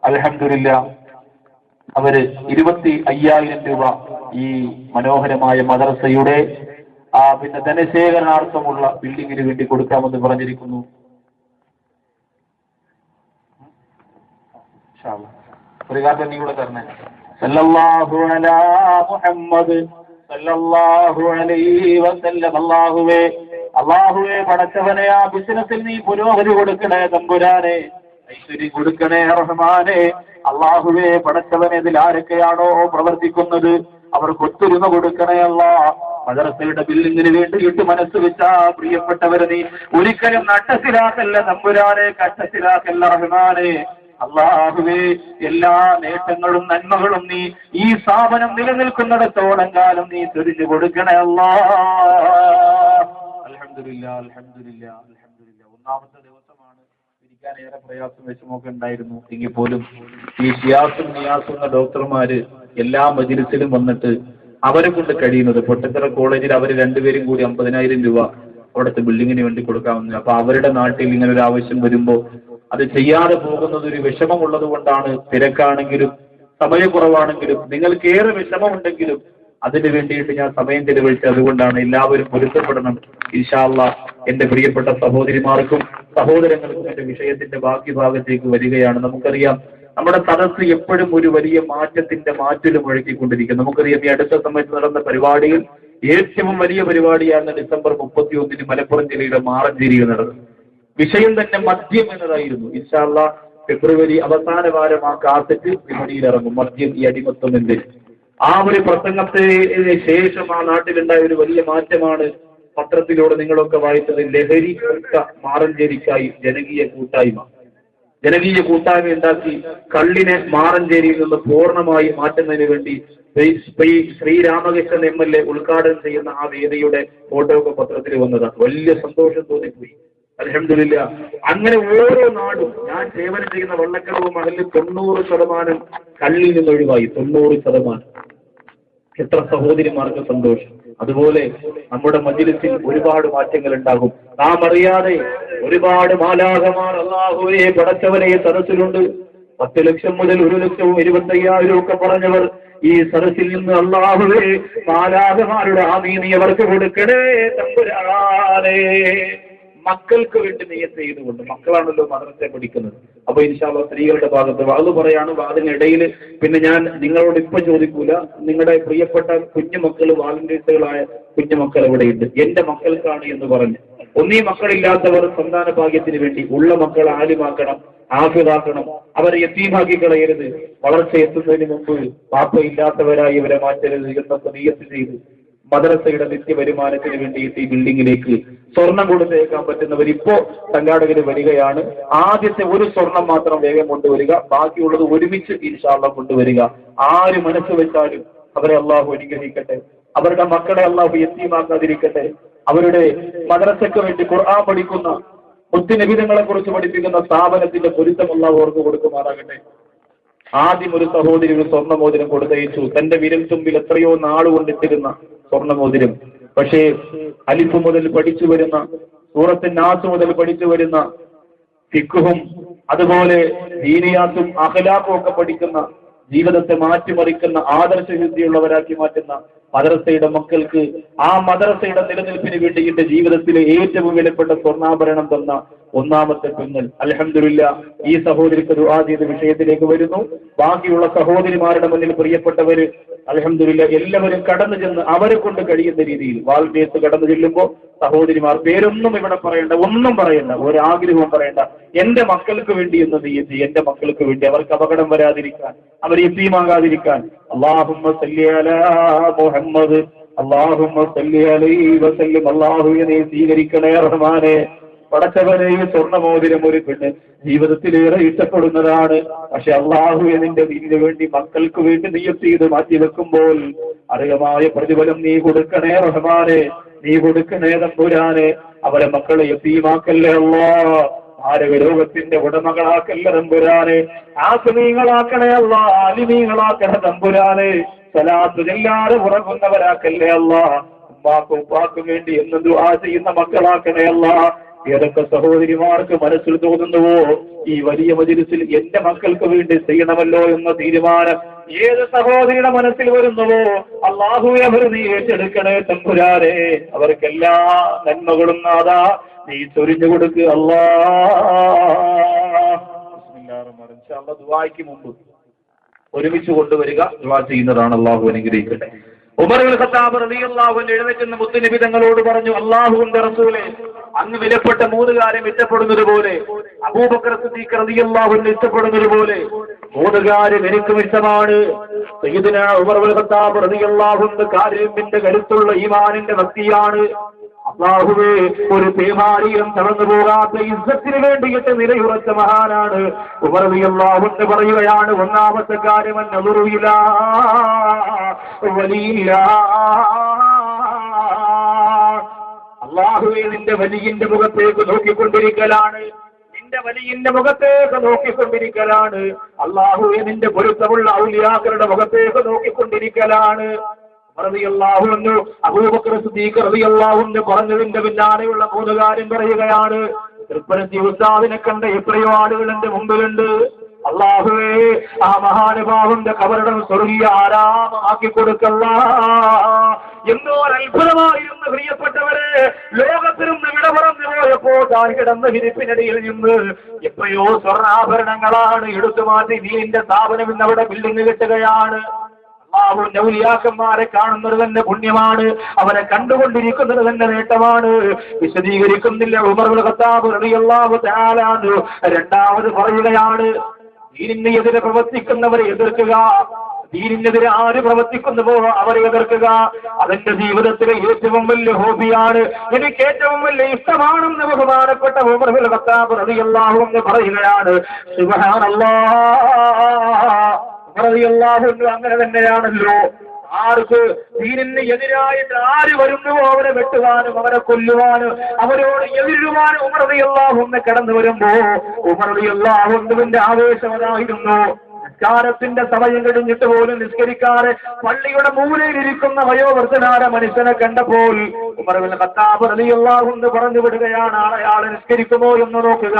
അൽഹംദുലില്ലാ അവര് 25,000 രൂപ ഈ മനോഹരമായ മദ്രസയുടെ പിന്നെ ധനശേഖരണാർത്ഥമുള്ള ബിൽഡിങ്ങിന് വേണ്ടി കൊടുക്കാമെന്ന് പറഞ്ഞിരിക്കുന്നു. ഒരു കാര്യം നീ കൂടെ തരണേ. സല്ലല്ലാഹു അലാ മുഹമ്മദ് സല്ലല്ലാഹു അലൈഹി വസല്ലം. അല്ലാഹുവേ, പടച്ചവനെ, ആ ബിസിനസ്സിൽ നീ പുരോഗതി കൊടുക്കണേ തമ്പുരാനെ, ഐശ്വര്യം കൊടുക്കണേ റഹ്മാനെ. അല്ലാഹുവേ, പടച്ചവനെ, ഇതിൽ ആരൊക്കെയാണോ പ്രവർത്തിക്കുന്നത് അവർക്ക് ഒത്തൊരുമ കൊടുക്കണേ അല്ലാഹ്. മദ്രസയുടെ ബിൽഡിങ്ങിന് വേണ്ടിയിട്ട് മനസ്സ് വെച്ച പ്രിയപ്പെട്ടവരെ നീ ഒരിക്കലും നട്ടത്തിലാക്കല്ല തമ്പുരാനെ, കഷ്ടത്തിലാക്കല്ല റഹ്മാനെ. അല്ലാഹുവേ എല്ലാ നേട്ടങ്ങളും നന്മകളും നീ ഈ സ്ഥാപനം നിലനിൽക്കുന്നിടത്തോളം കാലം നീ ചൊരിഞ്ഞു കൊടുക്കണേ അല്ലാഹ്. അൽഹംദുലില്ലാ അൽഹംദുലില്ലാ അൽഹംദുലില്ലാ. ഒന്നാമത്തെ ദിവസമാണ്, ഇരിക്കാൻ ഏറെ പ്രയാസം വിഷമമൊക്കെ ഉണ്ടായിരുന്നു. എങ്കിൽ പോലും ഈ ഷിയാസും നിയാസും എന്ന ഡോക്ടർമാര് എല്ലാ മജ്‌ലിസിലും വന്നിട്ട് അവരെ കൊണ്ട് കഴിയുന്നത്, പൊട്ടത്തറ കോളേജിൽ അവർ രണ്ടുപേരും കൂടി 50,000 രൂപ അവിടുത്തെ ബിൽഡിങ്ങിന് വേണ്ടി കൊടുക്കാമെന്ന്. അപ്പൊ അവരുടെ നാട്ടിൽ ഇങ്ങനെ ഒരു ആവശ്യം വരുമ്പോൾ അത് ചെയ്യാതെ പോകുന്നത് ഒരു വിഷമമുള്ളത് കൊണ്ടാണ്. തിരക്കാണെങ്കിലും സമയക്കുറവാണെങ്കിലും നിങ്ങൾക്ക് ഏറെ വിഷമമുണ്ടെങ്കിലും അതിനു വേണ്ടിയിട്ട് ഞാൻ സമയം ചെലവഴിച്ചത്. അതുകൊണ്ടാണ്. എല്ലാവരും പൊരുത്തപ്പെടണം ഇൻഷാ അല്ലാഹ്. എന്റെ പ്രിയപ്പെട്ട സഹോദരിമാർക്കും സഹോദരങ്ങൾക്കും എന്റെ വിഷയത്തിന്റെ ബാക്കി ഭാഗത്തേക്ക് വരികയാണ്. നമുക്കറിയാം നമ്മുടെ സദസ്സ് എപ്പോഴും ഒരു വലിയ മാറ്റലും മുഴക്കിക്കൊണ്ടിരിക്കും. നമുക്കറിയാം ഈ അടുത്ത സമയത്ത് നടന്ന പരിപാടിയിൽ ഏറ്റവും വലിയ പരിപാടിയാണ് ഡിസംബർ 31 മലപ്പുറം ജില്ലയുടെ മാറഞ്ചേരിയിൽ നടന്നത്. വിഷയം തന്നെ മദ്യം എന്നതായിരുന്നു. ഇൻഷാ അല്ലാഹ് ഫെബ്രുവരി അവസാന വാരം ആ കാസറ്റ് വിപണിയിൽ ഇറങ്ങും. മദ്യം, ഈ അടിമത്വം എന്ത്. ആ ഒരു പ്രസംഗത്തിന് ശേഷം ആ നാട്ടിലുണ്ടായ ഒരു വലിയ മാറ്റമാണ് പത്രത്തിലൂടെ നിങ്ങളൊക്കെ വായിച്ചത്. ലഹരി മുക്ത മാറഞ്ചേരിക്കായി ജനകീയ കൂട്ടായ്മ ഉണ്ടാക്കി കള്ളിനെ മാറഞ്ചേരിയിൽ നിന്ന് പൂർണ്ണമായി മാറ്റുന്നതിന് വേണ്ടി ശ്രീരാമകൃഷ്ണൻ MLA ഉദ്ഘാടനം ചെയ്യുന്ന ആ വേദിയുടെ ഫോട്ടോ ഒക്കെ പത്രത്തിൽ വന്നതാണ്. വലിയ സന്തോഷം തോന്നിപ്പോയി. അൽഹംദുലില്ലാ. അങ്ങനെ ഓരോ നാടും, ഞാൻ സേവനം ചെയ്യുന്ന വള്ളക്കടവ് മഹലിൽ 90% കള്ളിൽ നിന്ന് ഒഴിവായി. 90%. എത്ര സഹോദരിമാർക്ക് സന്തോഷം. അതുപോലെ നമ്മുടെ മജ്‌ലിസിൽ ഒരുപാട് മാറ്റങ്ങൾ ഉണ്ടാകും. നാം അറിയാതെ ഒരുപാട് മാലാഖമാർ അല്ലാഹുവേ പടച്ചവനെ സദസ്സിലുണ്ട്. 10 ലക്ഷം മുതൽ 1 ലക്ഷവും 25,000 ഒക്കെ പറഞ്ഞവർ ഈ സദസ്സിൽ നിന്ന് അല്ലാഹുവേ മാലാഖമാരുടെ ആമീൻ നീ അവർക്ക് കൊടുക്കണേ തമ്പുരാനേ. മക്കൾക്ക് വേണ്ടി നിയ്യത്ത് ചെയ്തുകൊണ്ട്, മക്കളാണല്ലോ മദ്രസ പഠിക്കുന്നത്. അപ്പൊ ഇൻഷാ അല്ലാഹ് സ്ത്രീകളുടെ ഭാഗത്ത് വാത് പറയാണ്. അതിനിടയിൽ പിന്നെ ഞാൻ നിങ്ങളോട് ഇപ്പൊ ചോദിക്കൂല. നിങ്ങളുടെ പ്രിയപ്പെട്ട കുഞ്ഞുമക്കൾ, വാലന്റീൻസുകളായ കുഞ്ഞുമക്കൾ എവിടെയുണ്ട്? എന്റെ മക്കൾക്കാണ് എന്ന് പറഞ്ഞ് ഒന്നീ മക്കളില്ലാത്തവർ സന്താന ഭാഗ്യത്തിന് വേണ്ടി ഉള്ള മക്കളെ ആലിമാക്കണം, ആഫിദാക്കണം. അവരെ യതീമാക്കി കളയരുത്. വളർച്ച എത്തുന്നതിന് മുമ്പ് പാപ്പ ഇല്ലാത്തവരായി ഇവരെ മാറ്റരുത് എന്നൊക്കെ നിയ്യത്ത് ചെയ്ത് മദ്രസയുടെ നിത്യ വരുമാനത്തിന് വേണ്ടിയിട്ട് ഈ ബിൽഡിങ്ങിലേക്ക് സ്വർണം കൊടുത്തേക്കാൻ പറ്റുന്നവർ ഇപ്പോ സംഘാടകര് വരികയാണ്. ആദ്യത്തെ ഒരു സ്വർണം മാത്രം വേഗം കൊണ്ടുവരിക, ബാക്കിയുള്ളത് ഒരുമിച്ച് ഇൻഷാ അല്ലാഹ് കൊണ്ടുവരിക. ആര് മനസ്സ് വെച്ചാലും അവരെ അല്ലാഹു അനുഗ്രഹിക്കട്ടെ. അവരുടെ മക്കളെ അല്ലാഹു യതീമാക്കാതിരിക്കട്ടെ. അവരുടെ മദ്രസയ്ക്ക് വേണ്ടി ഖുർആൻ പഠിക്കുന്ന, മുത്തുനബിതങ്ങളെ കുറിച്ച് പഠിപ്പിക്കുന്ന സ്ഥാപനത്തിന്റെ പൊരുത്തം അല്ലാഹു അവർക്ക് കൊടുക്കുമാറാകട്ടെ. ആദ്യം ഒരു സഹോദരി ഒരു സ്വർണ്ണമോതിരം കൊടുത്തയച്ചു. തന്റെ വിരൽ തുമ്പിൽ എത്രയോ നാളുകൊണ്ടിട്ടിരുന്ന സ്വർണ്ണമോതിരം. പക്ഷേ അലിഫ് മുതൽ പഠിച്ചു വരുന്ന, സൂറത്തുൻ നാസ് മുതൽ പഠിച്ചു വരുന്ന ഫിഖ്ഹും അതുപോലെ ദീനിയാത്തും അഖ്ലാഖും ഒക്കെ പഠിക്കുന്ന, ജീവിതത്തെ മാറ്റിമറിക്കുന്ന, ആദർശവിദ്യയുള്ളവരാക്കി മാറ്റുന്ന മദ്രസയുടെ മക്കൾക്ക് ആ മദ്രസയുടെ നിലനിൽപ്പിന് വേണ്ടിയിട്ട് ജീവിതത്തിലെ ഏറ്റവും വിലപ്പെട്ട സ്വർണ്ണാഭരണം തന്ന ഒന്നാമത്തെ പെങ്ങൾ. അൽഹംദുലില്ലാ. ഈ സഹോദരിക്ക് ദുആ ചെയ്ത വിഷയത്തിലേക്ക് വരുന്നു. ബാക്കിയുള്ള സഹോദരിമാരുടെ മുന്നിൽ പ്രിയപ്പെട്ടവര് അൽഹംദുലില്ലാ എല്ലാവരും കടന്നു ചെന്ന് അവരെ കൊണ്ട് കഴിയുന്ന രീതിയിൽ വാൾപേസ് കടന്നു ചെല്ലുമ്പോൾ സഹോദരിമാർ പേരൊന്നും ഇവിടെ പറയണ്ട, ഒന്നും പറയണ്ട, ഒരാഗ്രഹവും പറയണ്ട. എന്റെ മക്കൾക്ക് വേണ്ടി എന്ന് നീയത്ത്, എന്റെ മക്കൾക്ക് വേണ്ടി, അവർക്ക് അപകടം വരാതിരിക്കാൻ, അവർ യതീമാകാതിരിക്കാൻ. അല്ലാഹുമ്മ സല്ലി അലാ മുഹമ്മദ്, അല്ലാഹുമ്മ സല്ലി അലൈഹി വസല്ലം. അല്ലാഹുവേ നീ സ്വീകരിക്കണേ റഹ്മാനേ. പടച്ചവനെ, സ്വർണ്ണമോതിരം ഒരു പെണ്ണ് ജീവിതത്തിലേറെ ഇഷ്ടപ്പെടുന്നതാണ്. പക്ഷെ അല്ലാഹുവേ നിന്റെ ദീനിന് വേണ്ടി മക്കൾക്ക് വേണ്ടി നിയ്യത്ത് ചെയ്ത് മാറ്റിവെക്കുമ്പോൾ അർഹമായ പ്രതിഫലം നീ കൊടുക്കണേ റഹ്മാനെ, നീ കൊടുക്കണേ തമ്പുരാനെ. അവരെ മക്കളെ യതീമാക്കല്ലേ അല്ലാഹ്. മാരകരോഗത്തിന്റെ ഉടമകളാക്കല്ലേ തമ്പുരാനെ. ആസ്മീങ്ങളാക്കണേ അല്ലാഹ്, ആലിമീങ്ങളാക്കണേ തമ്പുരാനെ. സലാത്ത് ചെല്ലാതെ ഉറങ്ങുന്നവരാക്കല്ലേ അല്ലാഹ്. ഉമ്മാക്കും ഉപ്പാക്കും വേണ്ടി എന്ന് ദുആ ചെയ്യുന്ന മക്കളാക്കണേ അല്ലാഹ്. ഏതൊക്കെ സഹോദരിമാർക്ക് മനസ്സിൽ തോന്നുന്നുവോ ഈ വലിയ മജ്‌ലിസിൽ എന്റെ മക്കൾക്ക് വേണ്ടി ചെയ്യണമല്ലോ എന്ന തീരുമാനം ഏത് സഹോദരിയുടെ മനസ്സിൽ വരുന്നുവോ അല്ലാഹുവേ അവർ നീ ഏറ്റെടുക്കണേ തമ്പുരാനെ. അവർക്കെല്ലാ നന്മകളും നാഥാ നീ ചൊരിഞ്ഞു കൊടുക്കുക അല്ലാഹ്. ദുആയ്ക്ക് മുമ്പ് ഒരുമിച്ച് കൊണ്ടുവരിക, ദുആ ചെയ്യുന്നതാണ്. അല്ലാഹു അനുഗ്രഹിക്കട്ടെ. ഉമർ ഇബ്നു ഖത്താബ് റളിയല്ലാഹു അൻഹു എഴുന്നേറ്റ് മുത്തുനബി തങ്ങളോട് പറഞ്ഞു, അല്ലാഹുവിന്റെ റസൂലേ, അങ്ങ് വിലപ്പെട്ട 3 കാര്യം ഇഷ്ടപ്പെടുന്നത് പോലെ, അബൂബക്കർ സിദ്ദീഖ് റളിയല്ലാഹു അൻഹു ഇഷ്ടപ്പെടുന്നത് പോലെ 3 കാര്യം എനിക്കും ഇഷ്ടമാണ്. സയ്യിദുനാ ഉമർ ഇബ്നു ഖത്താബ് റളിയല്ലാഹു അൻഹു കാര്യത്തിന്റെ കരുത്തുള്ള ഈമാനിന്റെ വ്യക്തിയാണ്. അല്ലാഹുവേ, ഒരു പേമാരിയും തളർന്നു പോകാത്ത ഇസ്സത്തിന് വേണ്ടിയിട്ട് നിലയുറച്ച മഹാനാണ് ഉമർ റളിയല്ലാഹു അൻഹു. പറയുകയാണ്, ഒന്നാമത്തെ കാര്യം അന്നദുറു ഇലാ വലിയില്ലാ. അല്ലാഹുവേ, നിന്റെ വലിയന്റെ മുഖത്തേക്ക് നോക്കിക്കൊണ്ടിരിക്കലാണ്, നിന്റെ വലിയന്റെ മുഖത്തേക്ക് നോക്കിക്കൊണ്ടിരിക്കലാണ്. അല്ലാഹുവേ, നിന്റെ പൊരുത്തമുള്ള ഔലിയാക്കളുടെ മുഖത്തേക്ക് നോക്കിക്കൊണ്ടിരിക്കലാണ്. അബൂബക്കർ സിദ്ദീഖ് റളിയല്ലാഹു അൻഹു പറഞ്ഞതിന്റെ പിന്നാലെയുള്ള മൂന്ന് കാര്യം പറയുകയാണ്. തൃപ്പരത്തി ഉസ്താദിനെ കണ്ട എത്രയോ ആളുകൾ എന്റെ മുമ്പിലുണ്ട്. അല്ലാഹുവേ, ആ മഹാനുഭാവന്റെ ഖബറിടം സ്വർഗീയ ആരാമമാക്കി കൊടുക്കല്ല. എന്തോ അത്ഭുതമായിരുന്നു പ്രിയപ്പെട്ടവരെ. ലോകത്തിൽ നിന്ന് വിട പറഞ്ഞു പോയപ്പോൾ താൻ കിടന്ന വിരിപ്പിനിടയിൽ നിന്ന് എത്രയോ സ്വർണ്ണാഭരണങ്ങളാണ് എടുത്തു മാറ്റി ദീനിന്റെ സ്ഥാപനം ഇന്ന് അവിടെ ബിൽഡിംഗ് കെട്ടുകയാണ്. അല്ലാഹുവിന്റെ ഔലിയാക്കന്മാരെ കാണുന്നത് തന്നെ പുണ്യമാണ്, അവരെ കണ്ടുകൊണ്ടിരിക്കുന്നത് തന്നെ നേട്ടമാണ്. വിശദീകരിക്കുന്നില്ല. ഉമർ ഇബ്നുൽ ഖത്താബ് റളിയല്ലാഹു തആല അൻഹു രണ്ടാമത് പറയുകയാണ്, ദീനിന് എതിരെ പ്രവർത്തിക്കുന്നവരെ എതിർക്കുക. ദീനിനെതിരെ ആര് പ്രവർത്തിക്കുന്നുവോ അവരെ എതിർക്കുക. അതെന്റെ ജീവിതത്തിലെ ഏറ്റവും വലിയ ഹോബിയാണ്, എനിക്ക് ഏറ്റവും വലിയ ഇഷ്ടമാണെന്ന് ബഹുമാനപ്പെട്ട ഉമർ ഇബ്നുൽ ഖത്താബ് റളിയല്ലാഹു അൻഹു പറയുകയാണ്. സുബ്ഹാനല്ലാഹ്. അങ്ങനെ തന്നെയാണല്ലോ. ആർക്ക് ദീനിന് എതിരായിട്ട് ആര് വരുന്നുവോ അവരെ വെട്ടുവാനും അവരെ കൊല്ലുവാനും അവരോട് എതിരുവാനും ഉമർ റളിയല്ലാഹു അൻഹു കടന്നു വരുമ്പോ ഉമർ റളിയല്ലാഹു അൻഹുവിന്റെ ആവേശം അതായിരുന്നു. നിസ്കാരത്തിന്റെ സമയം കഴിഞ്ഞിട്ട് പോലും നിസ്കരിക്കാതെ പള്ളിയുടെ മൂലയിലിരിക്കുന്ന വയോവൃദ്ധനായ മനുഷ്യനെ കണ്ടപ്പോൾ ഉമർ ഇബ്നുൽ ഖത്താബ് റളിയല്ലാഹു അൻഹു പറഞ്ഞു വിടുകയാണ്, അയാളെ നിസ്കരിക്കുമോ എന്ന് നോക്കുക.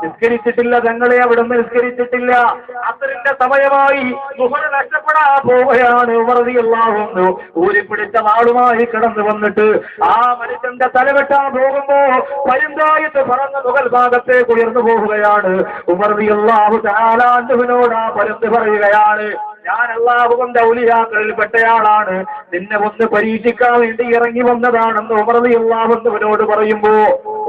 നിസ്കരിച്ചിട്ടില്ല, തങ്ങളെ അവിടുന്ന് നിസ്കരിച്ചിട്ടില്ല. അസറിന്റെ സമയമായി മുഹർ നഷ്ടപ്പെടാൻ പോവുകയാണ്. ഉമർ റളിയല്ലാഹു അൻഹു ഊരിപ്പിടിച്ച വാളുമായി കടന്നു വന്നിട്ട് ആ മനുഷ്യന്റെ തലവെട്ടാൻ പോകുമ്പോ പരുന്തായിട്ട് പറന്ന മുകൾ ഭാഗത്തേക്ക് ഉയർന്നു പോവുകയാണ്. ഉമർ റളിയല്ലാഹു തആല അൻഹുവിനോട് ആ പരുന്ത് പറയുകയാണ്, ഞാൻ അല്ലാഹുവിന്റെ ഔലിയാക്കളിൽ പെട്ടയാളാണ്, നിന്നെ ഒന്ന് പരീക്ഷിക്കാൻ വേണ്ടി ഇറങ്ങി വന്നതാണെന്ന് ഉമർ റളിയല്ലാഹു അൻഹുവിനോട് പറയുമ്പോ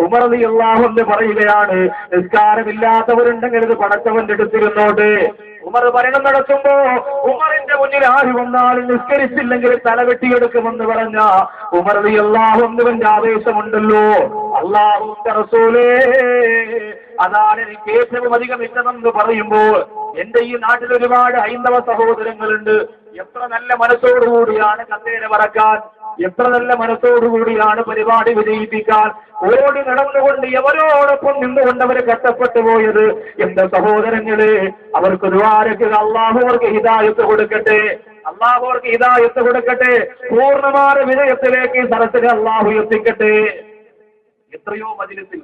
ഉമർ റളിയല്ലാഹു അൻഹു പറയുകയാണ്, നിസ്കാരമില്ലാത്തവരുണ്ടെങ്കിൽ ഇത് പടച്ചവന്റെ അടുത്തിരുന്നോട്ടെ. ഉമർ ഭരണം നടത്തുമ്പോ ഉമറിന്റെ മുന്നിൽ ആര് വന്നാലും നിസ്കരിച്ചില്ലെങ്കിൽ തലവെട്ടിയെടുക്കുമെന്ന് പറഞ്ഞ ഉമർ റളിയല്ലാഹു അൻഹുവിന്റെ ആവേശമുണ്ടല്ലോ. അല്ലാഹുവിന്റെ റസൂലേ, അതാണ് എനിക്ക് ഏറ്റവും അധികം ഇഷ്ടമെന്ന് പറയുമ്പോൾ എന്റെ ഈ നാട്ടിൽ ഒരുപാട് ഹൈന്ദവ സഹോദരങ്ങളുണ്ട്. എത്ര നല്ല മനസ്സോടുകൂടിയാണ് കസേര പറക്കാൻ, എത്ര നല്ല മനസ്സോടുകൂടിയാണ് പരിപാടി വിജയിപ്പിക്കാൻ ഓടി നടന്നുകൊണ്ട് എവരോടൊപ്പം നിന്നുകൊണ്ട് അവർ കഷ്ടപ്പെട്ടു പോയത്. എന്റെ സഹോദരങ്ങളെ, അവർക്ക് ദുആരക്കുക. അല്ലാഹു അവർക്ക് ഹിദായത്ത് കൊടുക്കട്ടെ, അല്ലാഹു അവർക്ക് ഹിദായത്ത് കൊടുക്കട്ടെ. പൂർണ്ണമായ വിജയത്തിലേക്ക് സരസിനെ അല്ലാഹു എത്തിക്കട്ടെ. എത്രയോ മജ്‌ലിസിൽ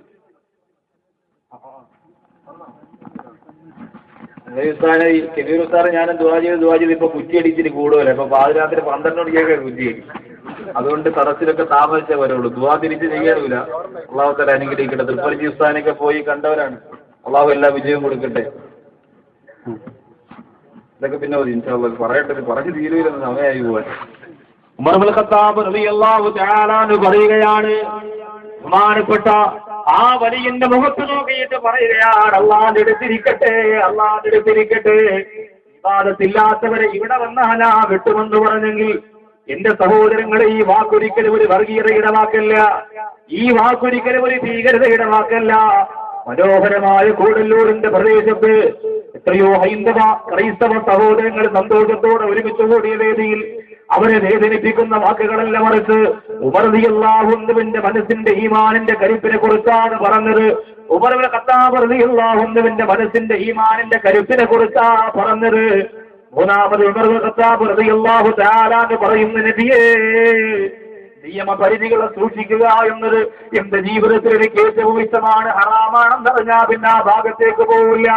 കബീർ സാറ് ഞാനും ദുആ ചെയ്ത് ഇപ്പൊ കുറ്റിയടിച്ചിട്ട് കൂടുതലേ. അപ്പൊ പാതിരാത്രി 12 മണിക്കൊക്കെ കുറ്റിയടി. അതുകൊണ്ട് സദസ്സിലൊക്കെ താമസിച്ചേ വരുള്ളൂ, ദുആ തിരിച്ച് ചെയ്യാറില്ല. അള്ളാഹു തആല അനുഗ്രഹിക്കട്ടെ. തൃപ്പതി ഉസ്താദിനൊക്കെ പോയി കണ്ടവരാണ്. അള്ളാഹു എല്ലാ വിജയവും കൊടുക്കട്ടെ. ഇതൊക്കെ പിന്നെ മതി ഇൻഷാ അല്ലാഹ്. പറയട്ടെ, പറഞ്ഞു തീരുവില്ലെന്ന് സമയമായി പോവാൻ. ഉമർ ഇബ്നുൽ ഖത്താബ് റളിയല്ലാഹു തആല അൻഹു പറയുകയാണ്, ബഹുമാനപ്പെട്ട ആ വലിയന്റെ മുഖത്ത് നോക്കിയിട്ട് പറയുകയാണ്, അല്ലാഹുവിന്റെ അടുത്തിരിക്കട്ടെ, അല്ലാഹുവിന്റെ അടുത്തിരിക്കട്ടെ. ഇബാദത്തില്ലാത്തവരെ ഇവിടെ വന്നാലാ വെട്ടുമെന്ന് പറഞ്ഞെങ്കിൽ എന്റെ സഹോദരങ്ങളെ, ഈ വാക്കൊരിക്കലും ഒരു വർഗീയതയുടെ വാക്കല്ല, ഈ വാക്കൊരിക്കലും ഒരു ഭീകരതയുടെ വാക്കല്ല. മനോഹരമായ കൂടല്ലൂരിന്റെ പ്രദേശത്ത് എത്രയോ ഹൈന്ദവ ക്രൈസ്തവ സഹോദരങ്ങൾ സന്തോഷത്തോടെ ഒരുമിച്ച് കൂടിയ വേദിയിൽ അവരെ വേദനിപ്പിക്കുന്ന വാക്കുകളല്ല, മറിച്ച് ഉമർ റളിയല്ലാഹു അൻഹുവിന്റെ മനസ്സിന്റെ ഈമാനിന്റെ കരുപ്പിനെ കുറിച്ചാണ് പറഞ്ഞത്. ഉമർ ഇബ്നുൽ ഖത്താബ് റളിയല്ലാഹു അൻഹുവിന്റെ മനസ്സിന്റെ ഈമാനിന്റെ കരുപ്പിനെ കുറിച്ചാ പറഞ്ഞത്. മൂന്നാമത് ഉമർ ഇബ്നുൽ ഖത്താബ് റളിയല്ലാഹു തആല പറയുന്ന, നബിയേ, നിയമപരിധികളെ സൂക്ഷിക്കുക എന്നത് എന്റെ ജീവിതത്തിൽ എനിക്ക് ഏറ്റവും ഇഷ്ടമാണ്. ഹറാമാണെന്നറിഞ്ഞാ പിന്നെ ആ ഭാഗത്തേക്ക് പോവില്ല,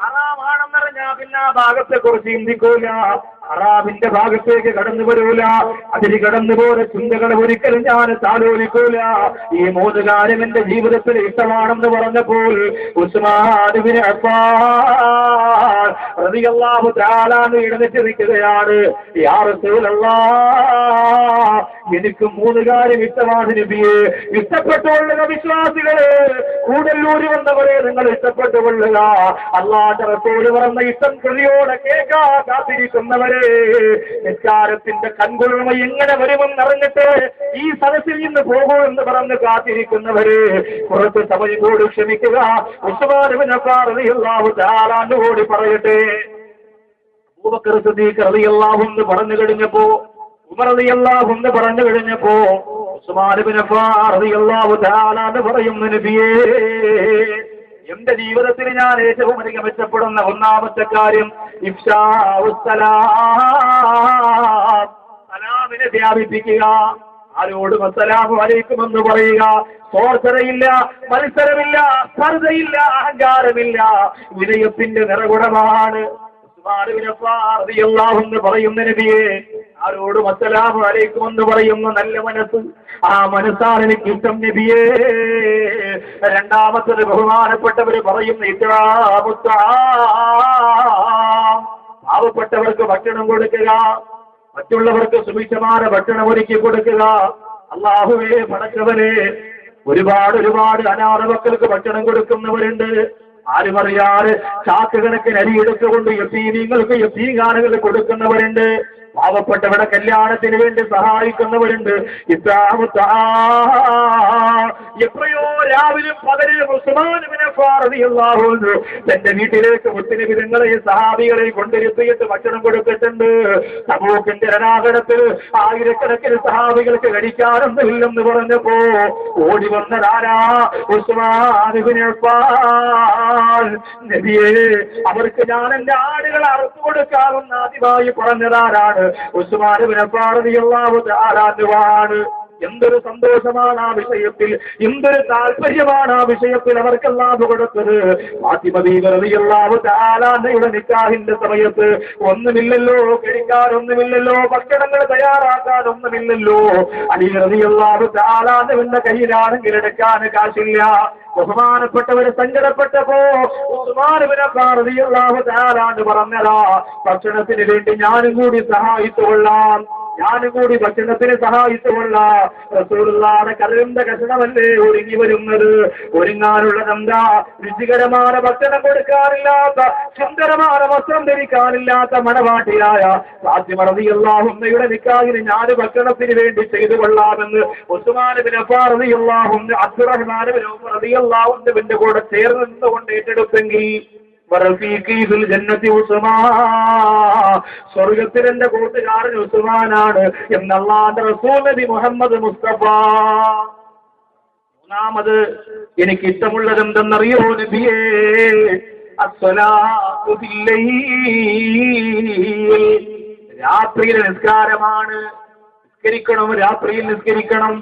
ഹറാമാണെന്നറിഞ്ഞാ പിന്നെ ആ ഭാഗത്തെ കുറിച്ച് ചിന്തിക്കൂല, ഹറാമിന്റെ ഭാഗത്തേക്ക് കടന്നു വരൂല, അതിന് കടന്നുപോലെ ചിന്തകളെ ഒരിക്കലും ഞാൻ താലോലിക്കൂല. ഈ മൂന്ന് കാര്യം എന്റെ ജീവിതത്തിൽ ഇഷ്ടമാണെന്ന് പറഞ്ഞപ്പോൾ ഉസ്മാൻ ഇബ്നു അഫ്ഫാൻ റളിയല്ലാഹു തആല എഴുന്നേറ്റ് നിൽക്കുകയാണ്. യാ റസൂലല്ലാഹ്, എനിക്ക് 3 കാര്യം ഇഷ്ടമാണ് നബിയെ. ഇഷ്ടപ്പെട്ടുകൊള്ളുക വിശ്വാസികളെ, കൂടല്ലൂരി വന്നവരെ നിങ്ങൾ ഇഷ്ടപ്പെട്ടുകൊള്ളുക. അല്ലാഹുവിന്റെ റസൂൽ പറഞ്ഞ ഇഷ്ടം കൃതിയോടെ കേൾക്കാൻ കാത്തിരിക്കുന്നവരെ, നിസ്കാരത്തിന്റെ കൺകുളിർമ എങ്ങനെ വരുമെന്നറിഞ്ഞിട്ട് ഈ സദസ്സിൽ നിന്ന് പോകുമെന്ന് പറഞ്ഞ് കാത്തിരിക്കുന്നവരെ, കുറച്ച് സമയം കൂടി ക്ഷമിക്കുക. ഉസ്മാൻ ഇബ്നു അഫ്ഫാൻ റളിയല്ലാഹു തആല അൻഹുവോട് പറയട്ടെ, അബൂബക്കർ സിദ്ദീഖ് റളിയല്ലാഹു അൻഹു പറഞ്ഞു കഴിഞ്ഞപ്പോ, ഉമർ റളിയല്ലാഹു അൻഹു പറഞ്ഞു കഴിഞ്ഞപ്പോ, ഉസ്മാൻ ഇബ്നു അഫ്ഫാൻ റളിയല്ലാഹു തആല അൻഹു പറയുന്നു, നബിയേ, എന്റെ ജീവിതത്തിൽ ഞാൻ ഏറ്റവും അധികം ഇഷ്ടപ്പെടുന്ന ഒന്നാമത്തെ കാര്യം ഇഫ്ശാഉസ് സലാം, സലാമിനെ വ്യാപിപ്പിക്കുക. ആരോടും അസ്സലാമു അലൈക്കും എന്ന് പറയുക. സ്വാർത്ഥതയില്ല, മത്സരമില്ല, സ്പർദ്ധയില്ല, അഹങ്കാരമില്ല, വിനയത്തിന്റെ നിറകുടമാണ്. പറയുന്ന നബിയെ, ആരോടും അസ്സലാമു അലൈക്കും എന്ന് പറയുന്ന നല്ല മനസ്സ്, ആ മനസ്സാണ് എനിക്ക് ഇഷ്ടം നബിയേ. രണ്ടാമത്തത് ബഹുമാനപ്പെട്ടവര് പറയുന്ന പാവപ്പെട്ടവർക്ക് ഭക്ഷണം കൊടുക്കുക, മറ്റുള്ളവർക്ക് സുഭിക്ഷമായ ഭക്ഷണം ഒരുക്കി കൊടുക്കുക. അല്ലാഹുവേ, പടച്ചവനെ, ഒരുപാട് അനാഥ മക്കൾക്ക് ഭക്ഷണം കൊടുക്കുന്നവരുണ്ട്. ആരും അറിയാതെ ചാക്ക് കണക്കിന് അരിയെടുത്തുകൊണ്ട് യതീങ്ങൾക്ക് യതീംഖാനകൾ കൊടുക്കുന്നവരുണ്ട്. പാവപ്പെട്ടവരുടെ കല്യാണത്തിന് വേണ്ടി സഹായിക്കുന്നവരുണ്ട്. എത്രയോ രാവിലെ പകലിൽ ഉസ്മാൻ ഇബ്നു അഫ്ഫാൻ റളിയല്ലാഹു അൻഹു തന്റെ വീട്ടിലേക്ക് മുസ്ലിം വിധങ്ങളെയും സഹാബികളെ കൊണ്ടിരുത്തിയിട്ട് ഭക്ഷണം കൊടുത്തിട്ടുണ്ട്. തബൂക്കിന്റെ രണാകണത്തിൽ ആയിരക്കണക്കിന് സഹാബികൾക്ക് കഴിക്കാനൊന്നുമില്ലെന്ന് പറഞ്ഞപ്പോ ഓടി വന്നതാരാ? ഉസ്മാൻ ഇബ്നു അഫ്ഫാൻ. നബിയേ, അവർക്ക് ഞാൻ എന്റെ ആടുകൾ അറുത്തു കൊടുക്കാമെന്ന് ആദ്യമായി പറഞ്ഞതാരാണ്? ഉസ്മാൻ ഇബ്നു അഫ്ഫാൻ റളിയല്ലാഹു തആല അൻഹുവാണ്. എന്തൊരു സന്തോഷമാണ് ആ വിഷയത്തിൽ, എന്തൊരു താല്പര്യമാണ് ആ വിഷയത്തിൽ അവർക്കെല്ലാം കൊടുത്തത്. ഫാത്തിമ ബീവി റളിയല്ലാഹു തആല അൻഹയുടെ നിക്കാഹിന്റെ സമയത്ത് ഒന്നുമില്ലല്ലോ, കഴിക്കാനൊന്നുമില്ലല്ലോ, ഭക്ഷണങ്ങൾ തയ്യാറാക്കാനൊന്നുമില്ലല്ലോ. അലി റളിയല്ലാഹു തആല അൻഹുവിന്റെ കയ്യിലാണെങ്കിൽ എടുക്കാൻ കാശില്ല. ബഹുമാനപ്പെട്ടവര് സങ്കടപ്പെട്ടപ്പോ ഉസ്മാൻ ഇബ്നു അഫ്ഫാൻ റളിയല്ലാഹു തആല അൻഹു പറഞ്ഞതാ, ഭക്ഷണത്തിന് വേണ്ടി ഞാനും കൂടി സഹായിച്ചുകൊള്ളാം, ഞാനും കൂടി ഭക്ഷണത്തിന് സഹായിച്ചുകൊള്ളാം. റസൂലുള്ളാഹിയുടെ കരളിന്റെ കഷണമല്ലേ ഒരുങ്ങി വരുന്നത്. ഒരുങ്ങാനുള്ളതെന്താ? രുചികരമായ ഭക്ഷണം കൊടുക്കാനില്ലാത്ത, സുന്ദരമായ വസ്ത്രം ധരിക്കാനില്ലാത്ത മണവാട്ടിയായ ഫാത്തിമ റളിയല്ലാഹു അൻഹയുടെ നിക്കാഹിന് ഞാൻ ഭക്ഷണത്തിന് വേണ്ടി ചെയ്തു കൊള്ളാമെന്ന് ഉസ്മാൻ ഇബ്നു അഫ്ഫാൻ റളിയല്ലാഹു അൻഹു അബ്ദുറഹ്മാൻ ഇബ്നു ഔഫ് റളിയല്ലാഹു അൻഹുവിന്റെ കൂടെ ചേർന്ന് നിന്നുകൊണ്ട് ഏറ്റെടുത്തെങ്കിൽ സ്വർഗത്തിൽ എന്റെ കൂട്ടുകാരൻ ഉസ്മാനാണ് എന്ന് അല്ലാഹുവിന്റെ റസൂൽ നബി മുഹമ്മദ് മുസ്തഫ. മൂന്നാമത് എനിക്ക് ഇഷ്ടമുള്ളത് എന്തെന്നറിയോ നബിയേ? അസ്സലാത്തു ബില്ലൈൽ, രാത്രിയിലെ നിസ്കാരമാണ്. നിസ്കരിക്കണം, രാത്രിയിൽ നിസ്കരിക്കണം.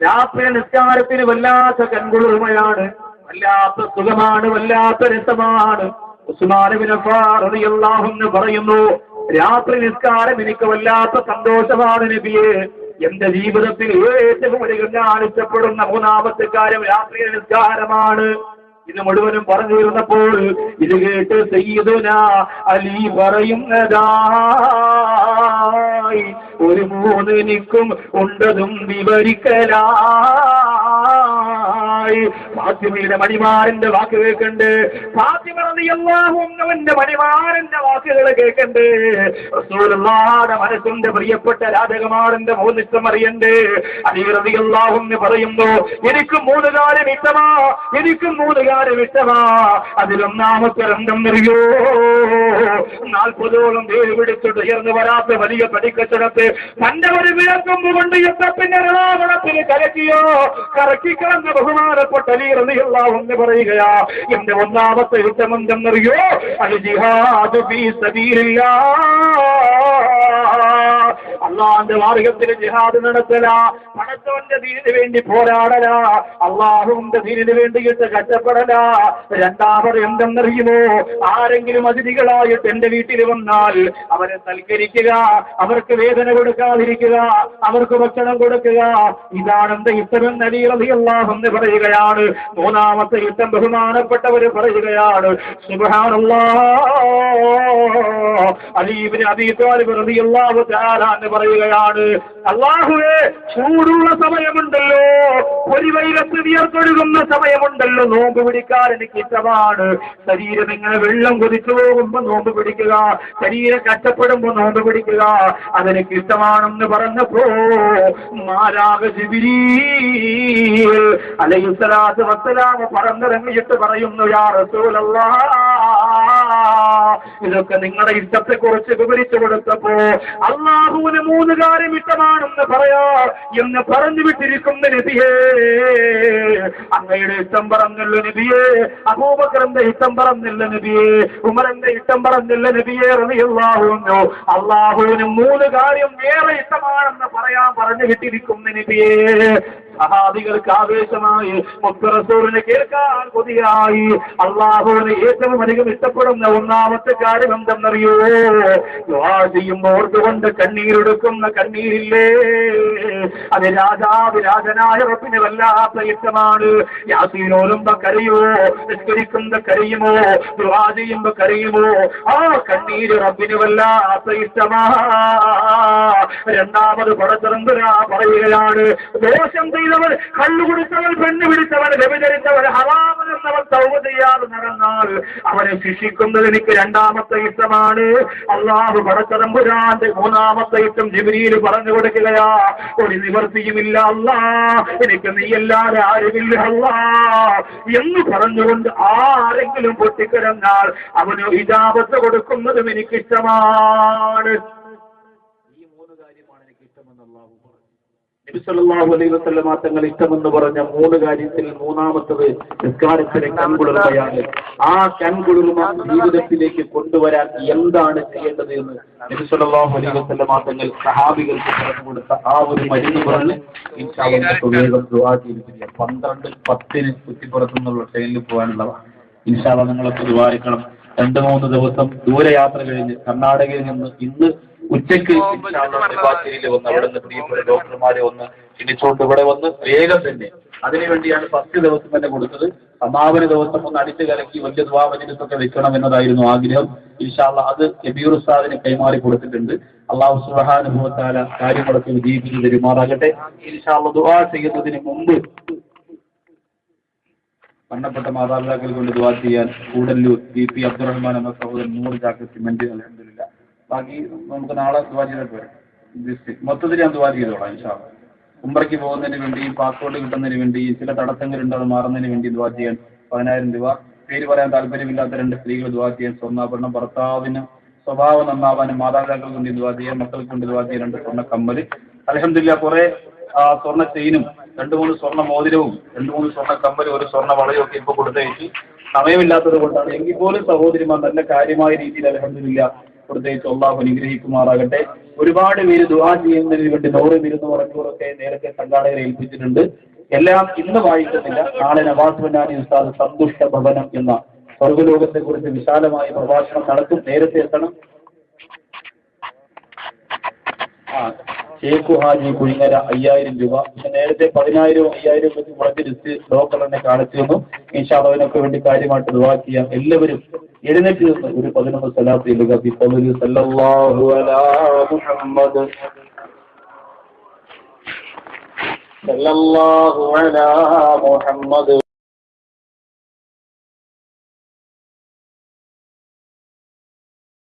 രാത്രിയിലെ നിസ്കാരത്തിന് വല്ലാത്ത കൺകുളിർമയാണ്, വല്ലാത്ത സുഖമാണ്, വല്ലാത്ത രസമാണ്. ഉസ്മാൻ ഇബ്നു അഫ്ഫാൻ റളിയല്ലാഹു അൻഹു പറയുന്നു, രാത്രി നിസ്കാരം എനിക്ക് വല്ലാത്ത സന്തോഷമാണ് നബിയെ. എന്റെ ജീവിതത്തിൽ ഏറ്റവും അധികം ഞാൻ ഇഷ്ടപ്പെടുന്ന മൂന്നാമത്തെ കാര്യം രാത്രിയിലെ നിസ്കാരമാണ്. ഇത് മുഴുവനും പറഞ്ഞു വരുന്നപ്പോൾ ഇത് കേട്ട് സയ്യിദുനാ അലി പറയുന്നതായി ഒരു മൂന്നിനിക്കും ഉണ്ടതും വിവരിക്കലായി. ഫാത്തിമയുടെ മണിമാരന്റെ വാക്ക് കേൾക്കണ്ട്. ഫാത്തിമ റളിയല്ലാഹു അൻഹുവിന്റെ മണിമാരന്റെ വാക്കുകൾ കേൾക്കണ്ട്. റസൂലുള്ളാഹിയുടെ മനസ്സിന്റെ പ്രിയപ്പെട്ട രാജകുമാരന്റെ മൂന്നിഷ്ടം അറിയണ്ട്. അലി റളിയല്ലാഹു അൻഹു പറയുന്നു, എനിക്ക് 3 കാര്യം ഇഷ്ടമാ, എനിക്ക് 3 കാര്യം ഇഷ്ടമാ. അതിലൊന്നാമത്തെ എന്തെന്നറിയോ? 40ഓളം പേര് പിടിച്ചിട്ട് ഉയർന്നു വരാത്ത വലിയ പടിക്കച്ചടത്ത് തന്റെ ഒരു വിളക്കൊമ്പ് കൊണ്ട് യുദ്ധത്തിന്റെ രണാകുളത്തിൽ കലക്കിയോ, കറക്കിക്കളന്ന ബഹുമാനപ്പെട്ട അലി റളിയല്ലാഹു അൻഹു പറയുകയാ, എന്റെ ഒന്നാമത്തെ യുദ്ധം എന്തെന്നറിയോ? അൽ ജിഹാദു ഫീ സബീലില്ലാഹ്, അള്ളാഹുവിന്റെ മാർഗത്തിൽ ജിഹാദ് നടത്തല, പടച്ചവന്റെ ദീനിന് വേണ്ടി പോരാടല, അള്ളാഹുവിന്റെ ദീനിന് വേണ്ടിയിട്ട് കഷ്ടപ്പെടല. രണ്ടാമത് എന്തെന്നറിയുമോ? ആരെങ്കിലും അതിഥികളായിട്ട് എന്റെ വീട്ടിൽ വന്നാൽ അവരെ സൽക്കരിക്കുക, അവർക്ക് വേദന കൊടുക്കാതിരിക്കുക, അവർക്ക് ഭക്ഷണം കൊടുക്കുക. ഇതാണ് എന്റെ ഇഷ്ടമെന്ന് അലി റളിയല്ലാഹു അൻഹു പറയുക. പറയുകയാണ്. മൂന്നാമത്തെ യുദ്ധം ബഹുമാനപ്പെട്ടവർ പറയുകയാണ്, സുബ്ഹാനല്ലാഹ്, അലി ഇബ്നു അബീ ത്വാലിബ് റളിയല്ലാഹു തആല എന്ന് പറയുകയാണ്, അല്ലാഹുവേ, ചൂടുള്ള സമയമുണ്ടല്ലോ, പൊരിവെയിലത്ത് വിയർത്തൊഴുകുന്ന സമയമുണ്ടല്ലോ, നോമ്പ് പിടിക്കാൻ എനിക്ക് ഇഷ്ടമാണ്. ശരീരം ഇങ്ങനെ വെള്ളം കൊതിച്ചു പോകുമ്പോ നോമ്പ് പിടിക്കുക, ശരീരം കഷ്ടപ്പെടുമ്പോ നോമ്പ് പിടിക്കുക, അതെനിക്ക് ഇഷ്ടമാണെന്ന് പറഞ്ഞപ്പോ മാലാഖ ജിബ്രീൽ അലൈഹിസ്സലാത്തു വസ്സലാം പറന്നിറങ്ങിയിട്ട് പറയുന്നു, യാ റസൂലല്ലാഹ്, ഇതൊക്കെ നിങ്ങളുടെ ഇഷ്ടത്തെ കുറിച്ച് വിവരിച്ചു കൊടുത്തപ്പോ അല്ലാഹുവിന് 3 കാര്യം ഇഷ്ടമാണെന്ന് പറയാ എന്ന് പറഞ്ഞു വിട്ടിരിക്കുന്ന നബിയേ, അങ്ങയുടെ ഇഷ്ടം പറഞ്ഞല്ലോ നബിയേ, അബൂബക്കറിന്റെ ഇഷ്ടം പറഞ്ഞില്ല നബിയേ, ഉമറിന്റെ ഇഷ്ടം പറഞ്ഞില്ല നബിയേ റളിയല്ലാഹു അൻഹു. അല്ലാഹുവിന് 3 കാര്യം ഏറെ ഇഷ്ടമാണെന്ന് പറയാൻ പറഞ്ഞു വിട്ടിരിക്കുന്ന നബിയേ. സഹാബികൾക്ക് ആവേശമായി, മുത്തറസൂലിനെ കേൾക്കാൻ കൊതിയായി. അള്ളാഹുവിനെ ഏറ്റവും അധികം ഇഷ്ടപ്പെടുന്ന 1ാമത്തെ കാര്യം എന്തെന്നറിയോ? ദുആ ചെയ്യുമ്പോൾ ഓർത്തുകൊണ്ട് കണ്ണീരെടുക്കുന്ന കണ്ണീരില്ലേ, അത് രാജാവിരാജനായ റബ്ബിന് വല്ലാത്ത ഇഷ്ടമാണ്. യാസീൻ ഓതുമ്പോ കരയുമോ, നിസ്കരിക്കുമ്പോ കരയുമോ, ദുആ ചെയ്യുമ്പോ കരയുമോ? ആ കണ്ണീര് റബ്ബിന് വല്ലാത്ത ഇഷ്ടമാ. 2ാമത് പടച്ചതമ്പുരാ പറയുകയാണ്, ദോഷം ചെയ്തവർ, കള്ളുകുടിച്ചവർ, പെണ്ണ് പിടിച്ചവർ, വ്യഭിചരിച്ചവർ, ഹറാമെന്നവർ തൗബ ചെയ്യാതെ നടന്നാൽ അവരെ ശിക്ഷിക്കുന്നത് എനിക്ക് 2ാമത്തെ ഇഷ്ടമാണ്. അല്ലാഹു പടച്ചതമ്പുരാന്റെ 3ാമത്തെ ഇഷ്ടം ജിബ്രീൽ പറഞ്ഞു കൊടുക്കുകയാ, ഒരു നിവർത്തിയുമില്ല അല്ലാ, എനിക്ക് നീയല്ലാതെ ആരുമില്ല അല്ലാ എന്ന് പറഞ്ഞുകൊണ്ട് ആരെങ്കിലും പൊട്ടിക്കിടന്നാൽ അവന് ഇജാബത്ത് കൊടുക്കുന്നതും എനിക്കിഷ്ടമാണ്. ഈ 3 കാര്യമാണ് എനിക്ക് ഇഷ്ടമെന്ന് അല്ലാഹു പറഞ്ഞു. നബി സല്ലല്ലാഹു അലൈഹി വസല്ലം തങ്ങൾ ഇഷ്ടമെന്ന് പറഞ്ഞ 3 കാര്യത്തിൽ 3ാമത്തത് നിസ്കാരത്തിലെ കൺകുളിർമയാണ്. ആ കൺകുളിർമ ജീവിതത്തിലേക്ക് കൊണ്ടുവരാൻ എന്താണ് ചെയ്യേണ്ടത് എന്ന് നബി സല്ലല്ലാഹു അലൈഹി വസല്ലം തങ്ങൾ സഹാബികൾക്ക് പറഞ്ഞു കൊടുത്ത ആ ഒരു മരുന്ന് പറഞ്ഞ് ഇൻഷാ അല്ലാഹ് വേഗം ദുആ ചെയ്തിരിക്കുക. 12:10 കുറ്റിപ്പുറത്തുനിന്നുള്ള ട്രെയിനിൽ പോകാനുള്ളവ ഇൻഷാ അല്ലാഹ് നിങ്ങളൊക്കെ ദുആരിക്കണം. 2-3 ദിവസം ദൂരയാത്ര കഴിഞ്ഞ് കർണാടകയിൽ നിന്ന് ഇന്ന് ഉച്ചയ്ക്ക് നെടുമ്പാശ്ശേരിയിൽ വന്ന് അവിടെ നിന്ന് പ്രിയപ്പെട്ട ഡോക്ടർമാരെ ഒന്ന് ക്ഷണിച്ചുകൊണ്ട് ഇവിടെ വന്ന് വേഗം തന്നെ അതിനുവേണ്ടിയാണ് 10 ദിവസം തന്നെ കൊടുത്തത്. സമാപന ദിവസം ഒന്ന് അടിച്ചു കലക്കി വലിയ ദുആ മജ്‌ലിസൊക്കെ വെക്കണം എന്നതായിരുന്നു ആഗ്രഹം. ഇൻഷാ അല്ലാഹ് അത് കബീർ ഉസ്താദിന് കൈമാറി കൊടുത്തിട്ടുണ്ട്. അല്ലാഹു സുബ്ഹാനഹു വ തആല കാര്യങ്ങളൊക്കെ വിജയിപ്പിച്ചു തരുമാറാകട്ടെ. ഇൻഷാ അല്ലാഹ് ദുആ ചെയ്യുന്നതിന് മുമ്പ് മരണപ്പെട്ട മാതാപിതാക്കൾ കൊണ്ട് ദുആ ചെയ്യാൻ കൂടല്ലൂർ BP അബ്ദുറഹ്മാൻ എന്ന സഹോദരൻ 100 ചാക്ക് സിമന്റ് അൽഹംദുലില്ലാഹ്. ബാക്കി നമുക്ക് നാളെ ദുആ ചെയ്താൽ പോരെ. മൊത്തത്തിൽ ഞാൻ ദുആ ചെയ്തോളാം ഇൻഷാ അല്ലാഹ്. ഉംറയ്ക്ക് പോകുന്നതിന് വേണ്ടി, പാസ്പോർട്ട് കിട്ടുന്നതിന് വേണ്ടി, ചില തടസ്സങ്ങളുണ്ട് അത് മാറുന്നതിന് വേണ്ടി ദുആ ചെയ്യാൻ 10,000 രൂപ. പേര് പറയാൻ താല്പര്യമില്ലാത്ത 2 സ്ത്രീകൾ ദുആ ചെയ്യാൻ, സ്വർണ്ണാഭരണം, ഭർത്താവിന് സ്വഭാവം നന്നാവാനും മാതാപിതാക്കൾക്ക് വേണ്ടി ദുആ ചെയ്യാൻ, മക്കൾക്ക് വേണ്ടി ദുആ ചെയ്യാൻ 2 സ്വർണ്ണ കമ്മല്. അൽഹംദുലില്ലാഹ് കുറെ സ്വർണ്ണ ചെയിനും 2-3 സ്വർണ്ണ മോതിരവും 2-3 സ്വർണ്ണ കമ്മലും 1 സ്വർണ്ണ വളയും ഒക്കെ ഇപ്പൊ കൊടുത്തയച്ചു. സമയമില്ലാത്തത് കൊണ്ടാണ്. എങ്കിൽ പോലും സഹോദരിമാർ നല്ല കാര്യമായ രീതിയിൽ അൽഹംദുലില്ലാഹ് കൊടുത്തയച്ചു. അല്ലാഹു അനുഗ്രഹിക്കുമാറാകട്ടെ. ഒരുപാട് പേര് ദുആ ചെയ്യുന്നതിന് വേണ്ടി 100-200 നേരത്തെ സംഘാടകരെ ഏൽപ്പിച്ചിട്ടുണ്ട്. എല്ലാം ഇന്ന് വായിക്കുന്നില്ല. നാളെ നവാസ് ബനാനി ഉസ്താദ് സന്തുഷ്ട ഭവനം എന്ന സ്വർഗ്ഗലോകത്തെ കുറിച്ച് വിശാലമായ പ്രഭാഷണം നടത്തും. നേരത്തെ എത്തണം. ഷേഖു ഹാജി കുഴിങ്ങര 5000 രൂപ. പിന്നെ നേരത്തെ 10,000 5,000 വെച്ച് കുറച്ച് ലിസ്റ്റ് ഡോക്ടർ എന്നെ കാണിച്ചു തന്നു. ഇൻഷാ അല്ലാഹ് അതിനൊക്കെ വേണ്ടി കാര്യമായിട്ട് ദുആ ചെയ്യാം. എല്ലാവരും എഴുന്നേറ്റ് നിന്ന് ഒരു 11 സ്വലാത്ത് ചൊല്ലുക. ബിഖൗലി സല്ലല്ലാഹു അലാ മുഹമ്മദ് സല്ലല്ലാഹു അലാ മുഹമ്മദ്.